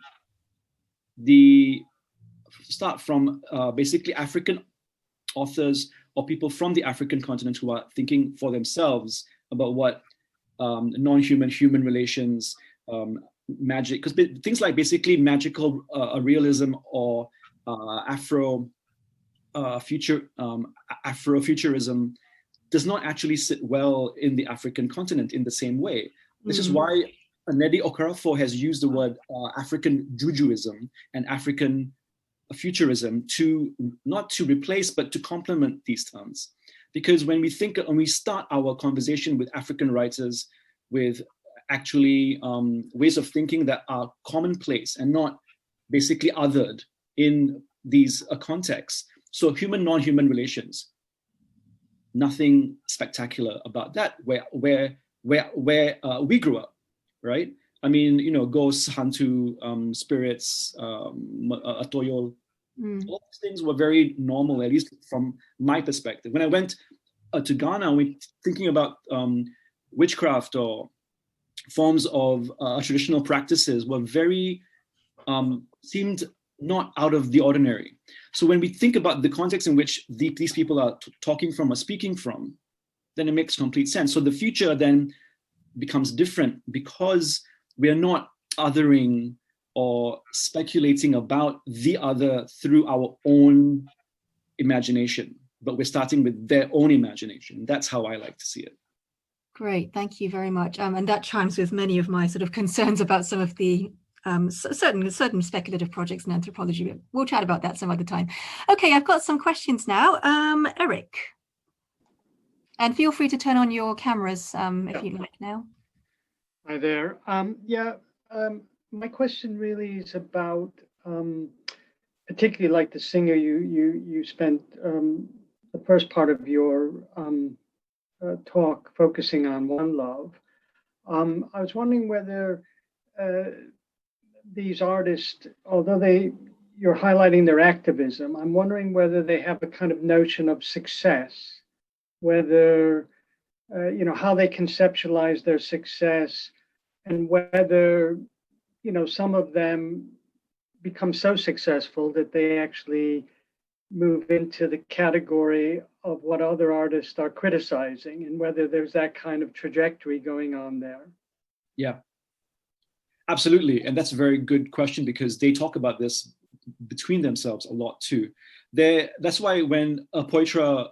basically African authors or people from the African continent who are thinking for themselves about what non-human human relations, magic, because things like basically magical realism or Afrofuturism does not actually sit well in the African continent in the same way. This is why Nnedi Okorafor has used the word African Jujuism and African futurism not to replace, but to complement these terms. Because when we start our conversation with African writers with actually ways of thinking that are commonplace and not basically othered in these contexts. So human, non-human relations, nothing spectacular about that where we grew up, right? I mean, ghosts, hantu, spirits, atoyol, all these things were very normal, at least from my perspective. When I went to Ghana, we thinking about witchcraft or forms of traditional practices were very, seemed not out of the ordinary. So when we think about the context in which these people are talking from or speaking from, then it makes complete sense. So the future then becomes different because we are not othering or speculating about the other through our own imagination, but we're starting with their own imagination. That's how I like to see it. Great, thank you very much. And that chimes with many of my sort of concerns about some of the certain speculative projects in anthropology, but we'll chat about that some other time. Okay, I've got some questions now. Eric, and feel free to turn on your cameras if you'd like now. Hi there. My question really is about, particularly like the singer, you spent the first part of your talk focusing on Wanlov. I was wondering whether these artists, although you're highlighting their activism, I'm wondering whether they have a kind of notion of success, whether, how they conceptualize their success, and whether, some of them become so successful that they actually move into the category of what other artists are criticizing, and whether there's that kind of trajectory going on there. Yeah, absolutely. And that's a very good question because they talk about this between themselves a lot too. That's why when Poitra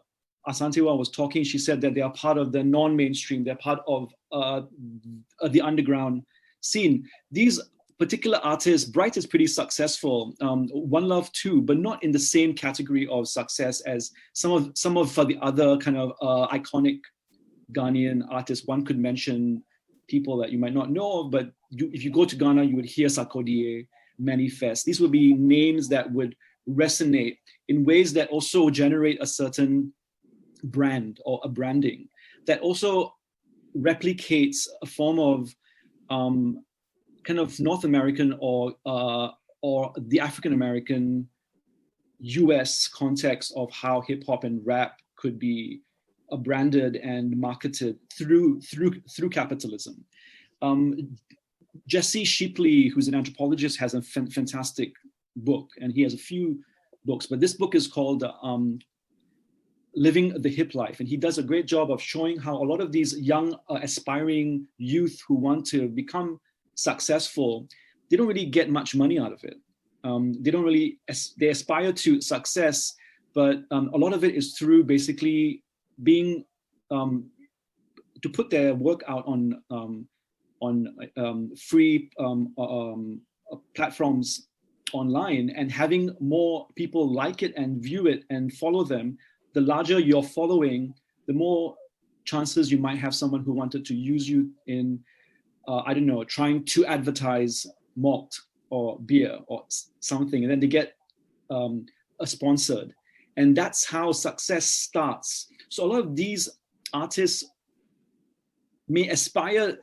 Asantewa was talking, she said that they are part of the non-mainstream, they're part of the underground scene. These particular artists, Bright is pretty successful, Wanlov too, but not in the same category of success as some of the other kind of iconic Ghanaian artists. One could mention people that you might not know of, but if you go to Ghana, you would hear Sarkodie, Manifest. These would be names that would resonate in ways that also generate a certain brand or a branding that also replicates a form of kind of North American or the African American US context of how hip hop and rap could be branded and marketed through capitalism. Jesse Shipley, who's an anthropologist, has a fantastic book, and he has a few books, but this book is called Living the Hip Life, and he does a great job of showing how a lot of these young aspiring youth who want to become successful, they don't really get much money out of it. They aspire to success, but a lot of it is through basically being to put their work out on free platforms online and having more people like it and view it and follow them. The larger your following, the more chances you might have someone who wanted to use you in, I don't know, trying to advertise malt or beer or something, and then they get sponsored. And that's how success starts. So a lot of these artists may aspire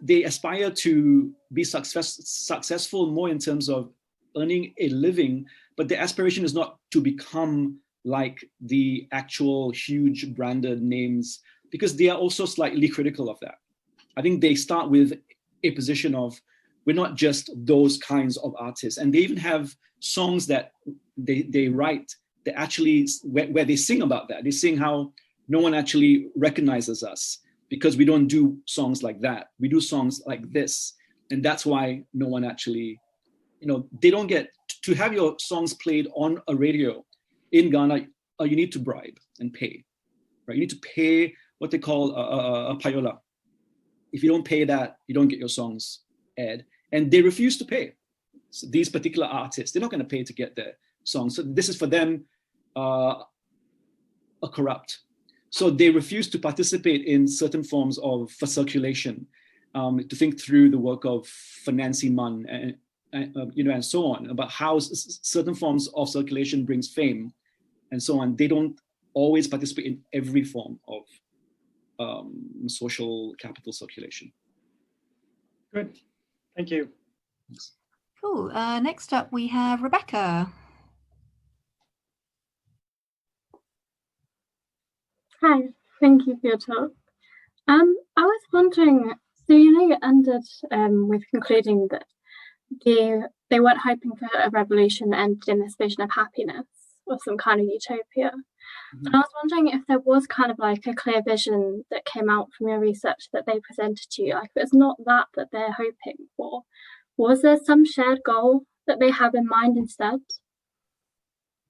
to be successful more in terms of earning a living, but the aspiration is not to become like the actual huge branded names, because they are also slightly critical of that. I think they start with a position of, we're not just those kinds of artists. And they even have songs that they write that actually, where they sing about that. They sing how no one actually recognizes us because we don't do songs like that. We do songs like this. And that's why no one actually, they don't get to have your songs played on a radio in Ghana. You need to bribe and pay, right? You need to pay what they call a payola. If you don't pay that, you don't get your songs aired. And they refuse to pay. So these particular artists, they're not going to pay to get their songs. So this is for them a corrupt. So they refuse to participate in certain forms for circulation, to think through the work of Nancy Munn and so on, about how certain forms of circulation brings fame and so on. They don't always participate in every form of social capital circulation. Good, thank you. Thanks. Cool. Next up, we have Rebecca. Hi, thank you for your talk. I was wondering, so you ended with concluding that they weren't hoping for a revolution that ended in this vision of happiness or some kind of utopia. Mm-hmm. And I was wondering if there was kind of like a clear vision that came out from your research that they presented to you. Like, if it's not that they're hoping for, was there some shared goal that they have in mind instead?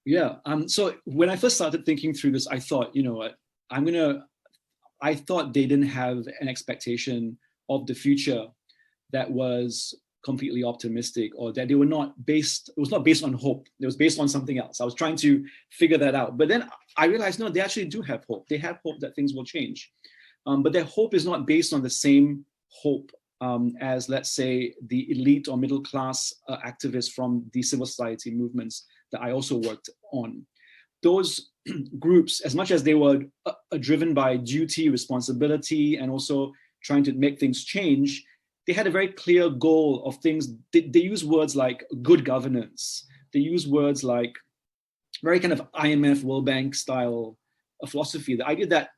Yeah. So when I first started thinking through this, I thought, I thought they didn't have an expectation of the future that was completely optimistic, or that it was not based on hope. It was based on something else. I was trying to figure that out. But then I realized, no, they actually do have hope. They have hope that things will change. But their hope is not based on the same hope as, let's say, the elite or middle class activists from the civil society movements that I also worked on. Those groups, as much as they were driven by duty, responsibility, and also trying to make things change, they had a very clear goal of things. They use words like good governance. They use words like very kind of IMF, World Bank style philosophy. The idea that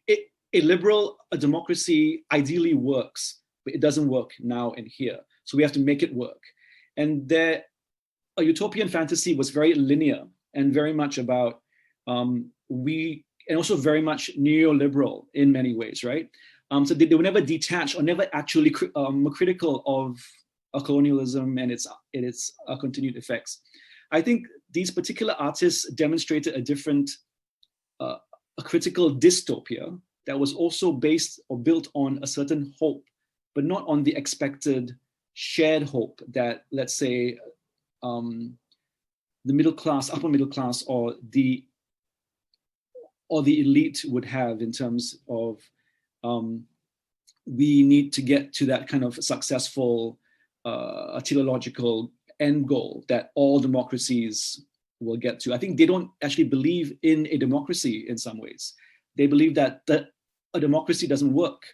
a liberal democracy ideally works, but it doesn't work now and here. So we have to make it work. And a utopian fantasy was very linear and very much about and also very much neoliberal in many ways, right? So they were never detached or never actually critical of colonialism and its continued effects. I think these particular artists demonstrated a different, a critical dystopia that was also based or built on a certain hope, but not on the expected shared hope that, let's say, the middle class, upper middle class, or the elite would have in terms of we need to get to that kind of successful teleological end goal that all democracies will get to. I think they don't actually believe in a democracy in some ways. They believe that a democracy doesn't work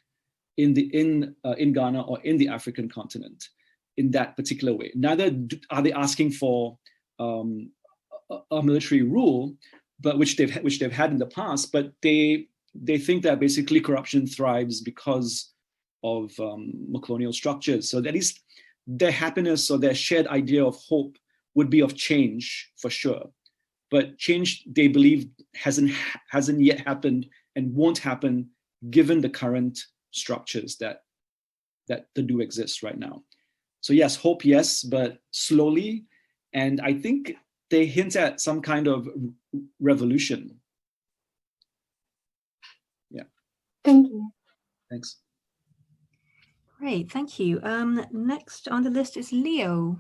in Ghana or in the African continent in that particular way. Neither are they asking for a military rule, but which they've had in the past. But they think that basically corruption thrives because of colonial structures. So at least their happiness or their shared idea of hope would be of change for sure. But change, they believe, hasn't yet happened and won't happen given the current structures that do exist right now. So yes, hope, yes, but slowly. And I think they hint at some kind of revolution. Yeah. Thank you. Thanks. Great, thank you. Next on the list is Leo.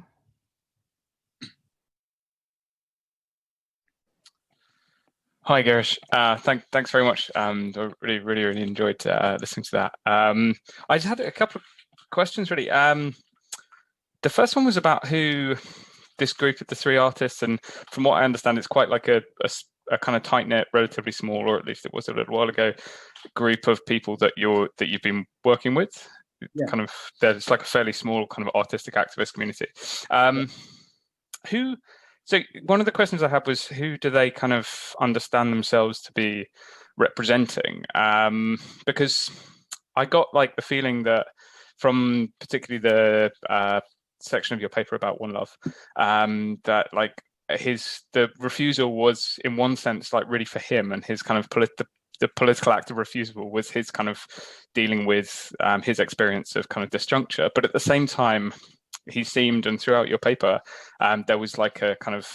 Hi, Girish. Thanks very much. I really enjoyed listening to that. I just had a couple of questions, really. The first one was about who this group of the three artists, and from what I understand, it's quite like a kind of tight-knit, relatively small, or at least it was a little while ago, group of people that you've been working with. Yeah. Kind of, there's like a fairly small kind of artistic activist community. So one of the questions I had was, who do they kind of understand themselves to be representing? Because I got like the feeling that from particularly the section of your paper about Wanlov, that like the refusal was in one sense like really for him, and his kind of the political act of refusal was his kind of dealing with his experience of kind of disjuncture. But at the same time, he seemed, and throughout your paper, there was like a kind of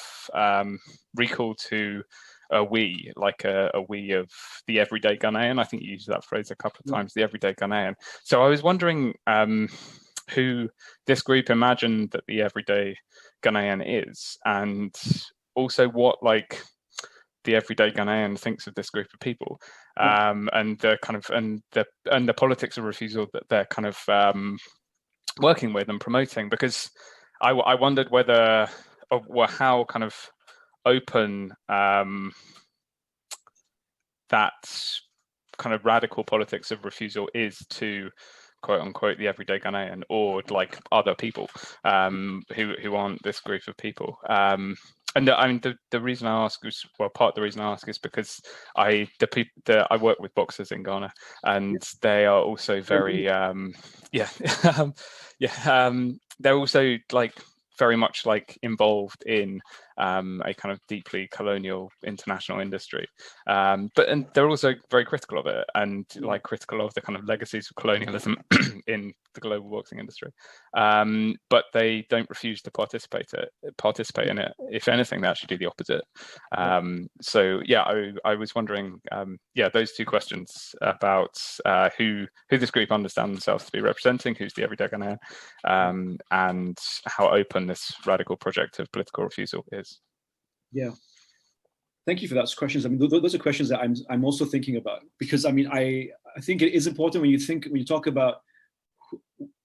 recall to a we, like a we of the everyday Ghanaian. I think you used that phrase a couple of times, the everyday Ghanaian. So I was wondering who this group imagined that the everyday Ghanaian is, and also what like the everyday Ghanaian thinks of this group of people, and the kind of and the politics of refusal that they're kind of working with and promoting. Because I wondered whether or how kind of open that kind of radical politics of refusal is to quote unquote the everyday Ghanaian, or like other people who aren't this group of people. And I mean, the reason I ask is, well, part of the reason I ask is because I work with boxers in Ghana, and they are also very they're also like very much like involved in a kind of deeply colonial international industry, and they're also very critical of it, and like critical of the kind of legacies of colonialism in the global boxing industry, but they don't refuse to participate in it. If anything, they actually do the opposite. So yeah, I was wondering, those two questions about who this group understand themselves to be representing, who's the everyday Ghanaian, and how open this radical project of political refusal is. Yeah, thank you for those questions. I mean, those are questions that I'm also thinking about, because I mean, I think it is important when you talk about,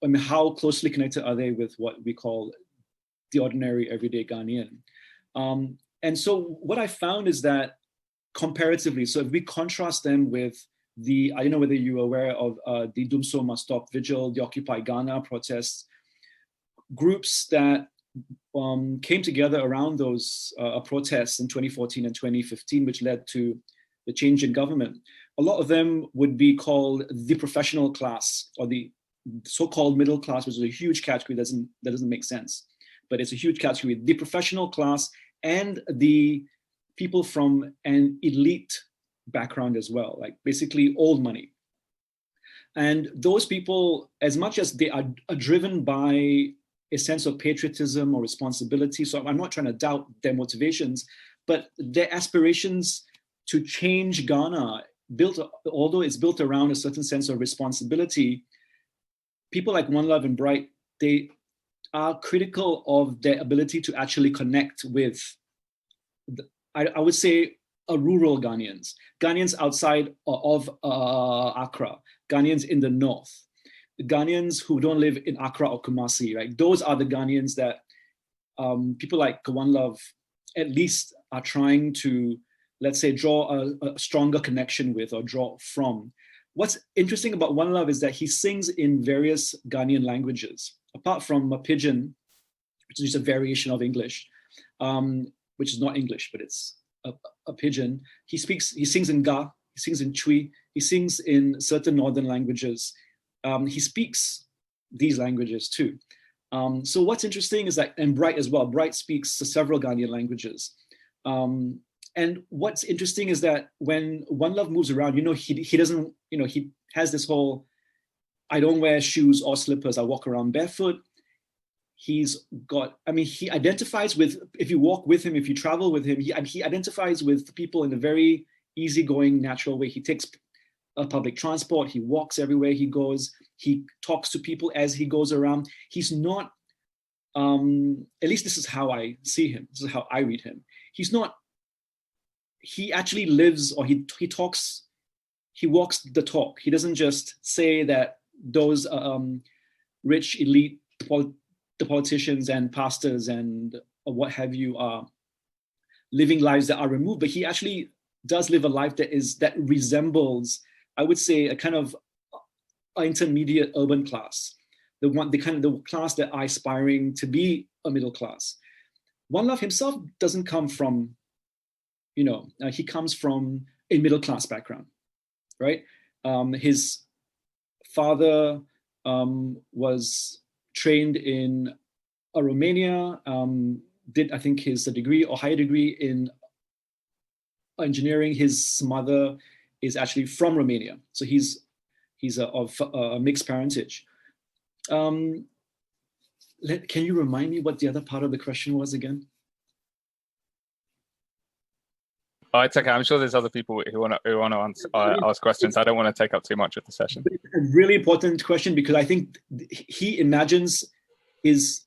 I mean, how closely connected are they with what we call the ordinary everyday Ghanaian? And so what I found is that comparatively, so if we contrast them with I don't know whether you're aware of the Dumso Must Stop Vigil, the Occupy Ghana protests, groups that came together around those protests in 2014 and 2015, which led to the change in government. A lot of them would be called the professional class, or the so-called middle class, which is a huge category that doesn't make sense, but it's a huge category. The professional class and the people from an elite background as well, like basically old money. And those people, as much as they are driven by a sense of patriotism or responsibility, so I'm not trying to doubt their motivations, but their aspirations to change Ghana, although it's built around a certain sense of responsibility, people like Wanlov and Bright, they are critical of their ability to actually connect with, I would say, rural Ghanaians outside of Accra, Ghanaians in the north, Ghanaians who don't live in Accra or Kumasi, right? Those are the Ghanaians that people like Wanlov at least are trying to, let's say, draw a stronger connection with or draw from. What's interesting about Wanlov is that he sings in various Ghanaian languages, apart from Pidgin, which is a variation of English, which is not English, but it's a Pidgin. He sings in Ga, he sings in Twi, he sings in certain northern languages. He speaks these languages too. So what's interesting is that, and Bright as well, Bright speaks several Ghanaian languages. And what's interesting is that when Wanlov moves around, he doesn't, he has this whole, I don't wear shoes or slippers, I walk around barefoot. He's got, I mean, he identifies with, if you walk with him, if you travel with him, he identifies with people in a very easygoing, natural way. He takes public transport, he walks everywhere he goes, he talks to people as he goes around. He's not, at least this is how I see him, this is how I read him. He's not he actually lives, or he talks, he walks the talk. He doesn't just say that those rich elite, the politicians and pastors and what have you are living lives that are removed, but he actually does live a life that resembles, I would say, a kind of intermediate urban class, the class that are aspiring to be a middle class. Wanlov himself doesn't come from, he comes from a middle class background, right? His father was trained in Romania, did, I think, his degree or higher degree in engineering. His mother is actually from Romania, so he's of a mixed parentage. Can you remind me what the other part of the question was again? Oh, it's okay. I'm sure there's other people who want to ask questions. I don't want to take up too much of the session. A really important question, because I think he imagines his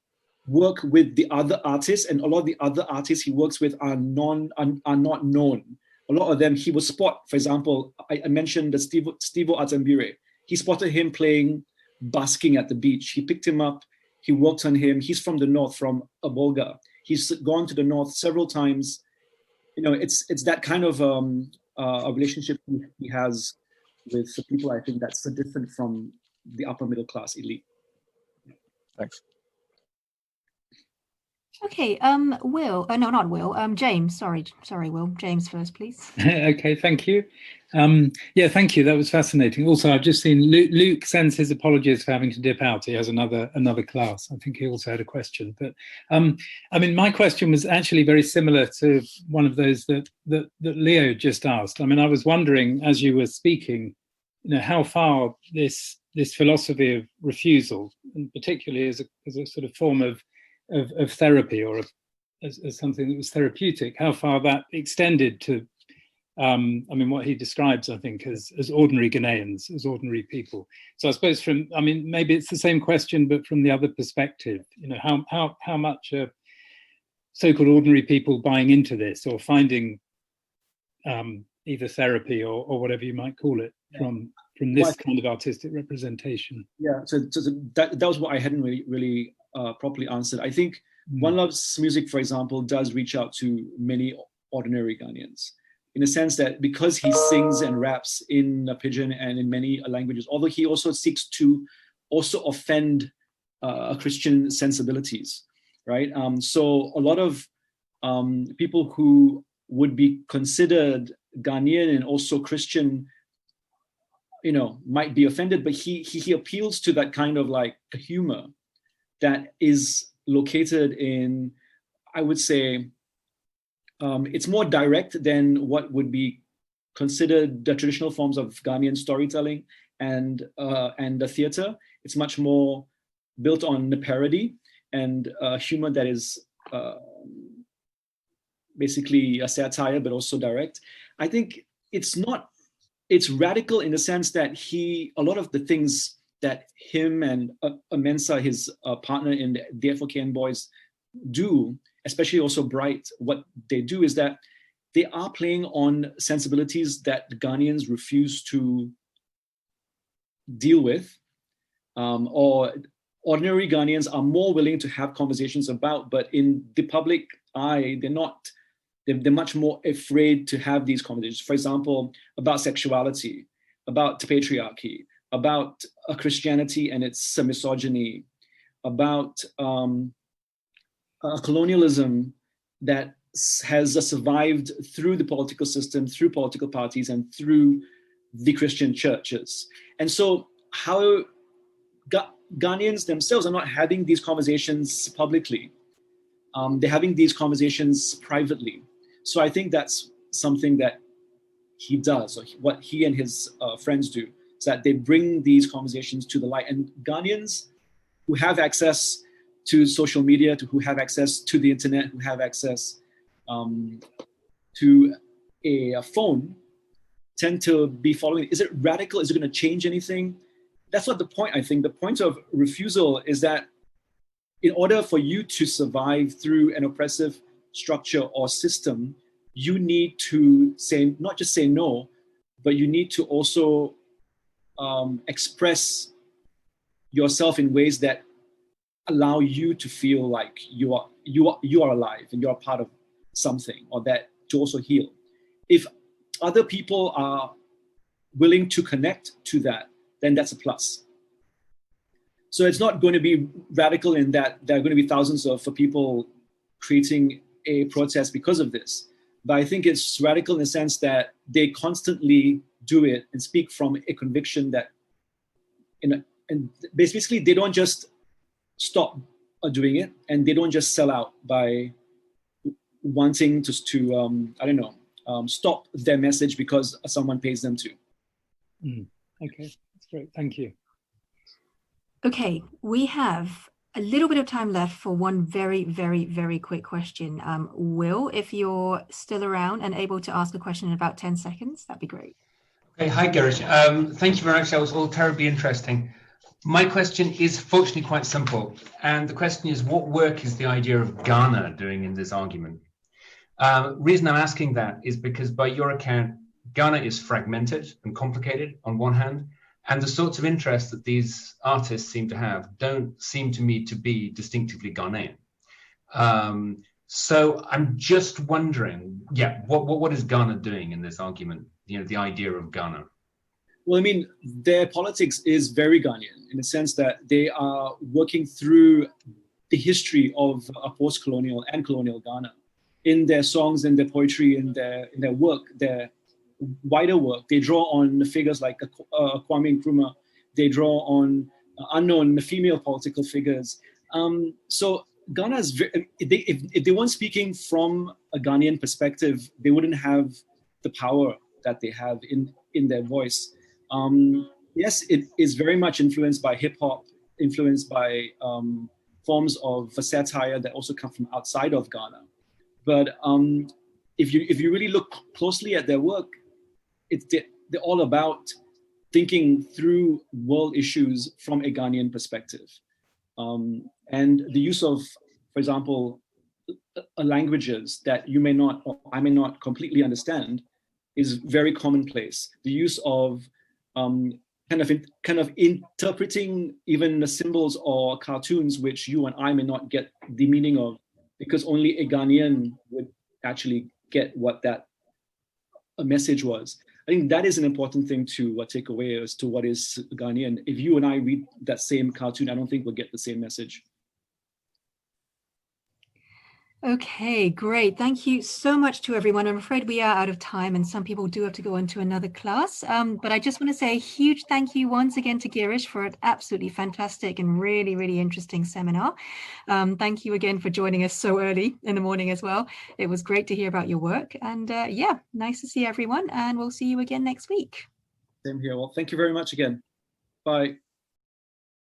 work with the other artists, and a lot of the other artists he works with are not known. A lot of them he will spot. For example, I mentioned the Stevo Atambire. He spotted him busking at the beach. He picked him up. He worked on him. He's from the north, from Abolga. He's gone to the north several times. It's that kind of a relationship he has with the people. I think that's so different from the upper middle class elite. Thanks. Okay, Will, no, not Will, James, sorry, Will, James first, please. Okay, thank you. Yeah, thank you, that was fascinating. Also, I've just seen Luke sends his apologies for having to dip out. He has another class. I think he also had a question. But I mean, my question was actually very similar to one of those that Leo just asked. I mean, I was wondering, as you were speaking, how far this philosophy of refusal, and particularly as a sort of form of therapy, or as something that was therapeutic, how far that extended to, I mean, what he describes, I think, as ordinary Ghanaians, as ordinary people. So I suppose maybe it's the same question, but from the other perspective, how much are so-called ordinary people buying into this, or finding either therapy or whatever you might call it from this kind of artistic representation? Yeah, so that was what I hadn't really properly answered. I think Wanlov's music, for example, does reach out to many ordinary Ghanaians, in a sense that because he sings and raps in Pidgin and in many languages, although he also seeks to also offend Christian sensibilities, right? So a lot of people who would be considered Ghanaian and also Christian, might be offended, but he appeals to that kind of like humor that is located in, I would say, it's more direct than what would be considered the traditional forms of Ghanaian storytelling and the theater. It's much more built on the parody and humor that is basically a satire, but also direct. I think it's radical in the sense that a lot of the things that him and Amensa, his partner in the FOKN Boys, do, especially also Bright, what they do is that they are playing on sensibilities that Ghanaians refuse to deal with, or ordinary Ghanaians are more willing to have conversations about, but in the public eye, they're much more afraid to have these conversations. For example, about sexuality, about patriarchy, about Christianity and its misogyny, about colonialism that has survived through the political system, through political parties, and through the Christian churches. And so how Ghanaians themselves are not having these conversations publicly. They're having these conversations privately. So I think that's something that he does, or what he and his friends do, is that they bring these conversations to the light. And Ghanaians who have access to social media, who have access to the internet, who have access to a phone, tend to be following. Is it radical? Is it going to change anything? That's not the point, I think. The point of refusal is that in order for you to survive through an oppressive structure or system, you need to say, not just say no, but you need to also express yourself in ways that allow you to feel like you are alive and you're a part of something, or that to also heal. If other people are willing to connect to that, then that's a plus. So it's not going to be radical in that there are going to be thousands of people creating a protest because of this. But I think it's radical in the sense that they constantly do it and speak from a conviction that, and basically they don't just stop doing it, and they don't just sell out by wanting to stop their message because someone pays them to. Okay, that's great. Thank you. Okay, we have a little bit of time left for one very, very, very quick question. Will, if you're still around and able to ask a question in about 10 seconds, that'd be great. Okay, hi Girish. Thank you very much. That was all terribly interesting. My question is fortunately quite simple. And the question is, what work is the idea of Ghana doing in this argument? Reason I'm asking that is because by your account, Ghana is fragmented and complicated on one hand, and the sorts of interests that these artists seem to have don't seem to me to be distinctively Ghanaian. So I'm just wondering, what is Ghana doing in this argument? You know, the idea of Ghana. Well, I mean, their politics is very Ghanaian in the sense that they are working through the history of a post-colonial and colonial Ghana. In their songs, in their poetry, in their work, their wider work, they draw on figures like Kwame Nkrumah. They draw on unknown female political figures. So Ghana is if they weren't speaking from a Ghanaian perspective, they wouldn't have the power that they have in their voice. Yes, it is very much influenced by hip hop, influenced by forms of satire that also come from outside of Ghana. But if you really look closely at their work, they're all about thinking through world issues from a Ghanaian perspective. And the use of, for example, languages that you may not, or I may not completely understand is very commonplace. The use of kind of interpreting even the symbols or cartoons which you and I may not get the meaning of, because only a Ghanaian would actually get what that message was. I think that is an important thing to take away as to what is Ghanaian. If you and I read that same cartoon, I don't think we'll get the same message. Okay, great. Thank you so much to everyone. I'm afraid we are out of time and some people do have to go on to another class. But I just want to say a huge thank you once again to Girish for an absolutely fantastic and really, really interesting seminar. Thank you again for joining us so early in the morning as well. It was great to hear about your work. And yeah, nice to see everyone. And we'll see you again next week. Same here. Well, thank you very much again. Bye.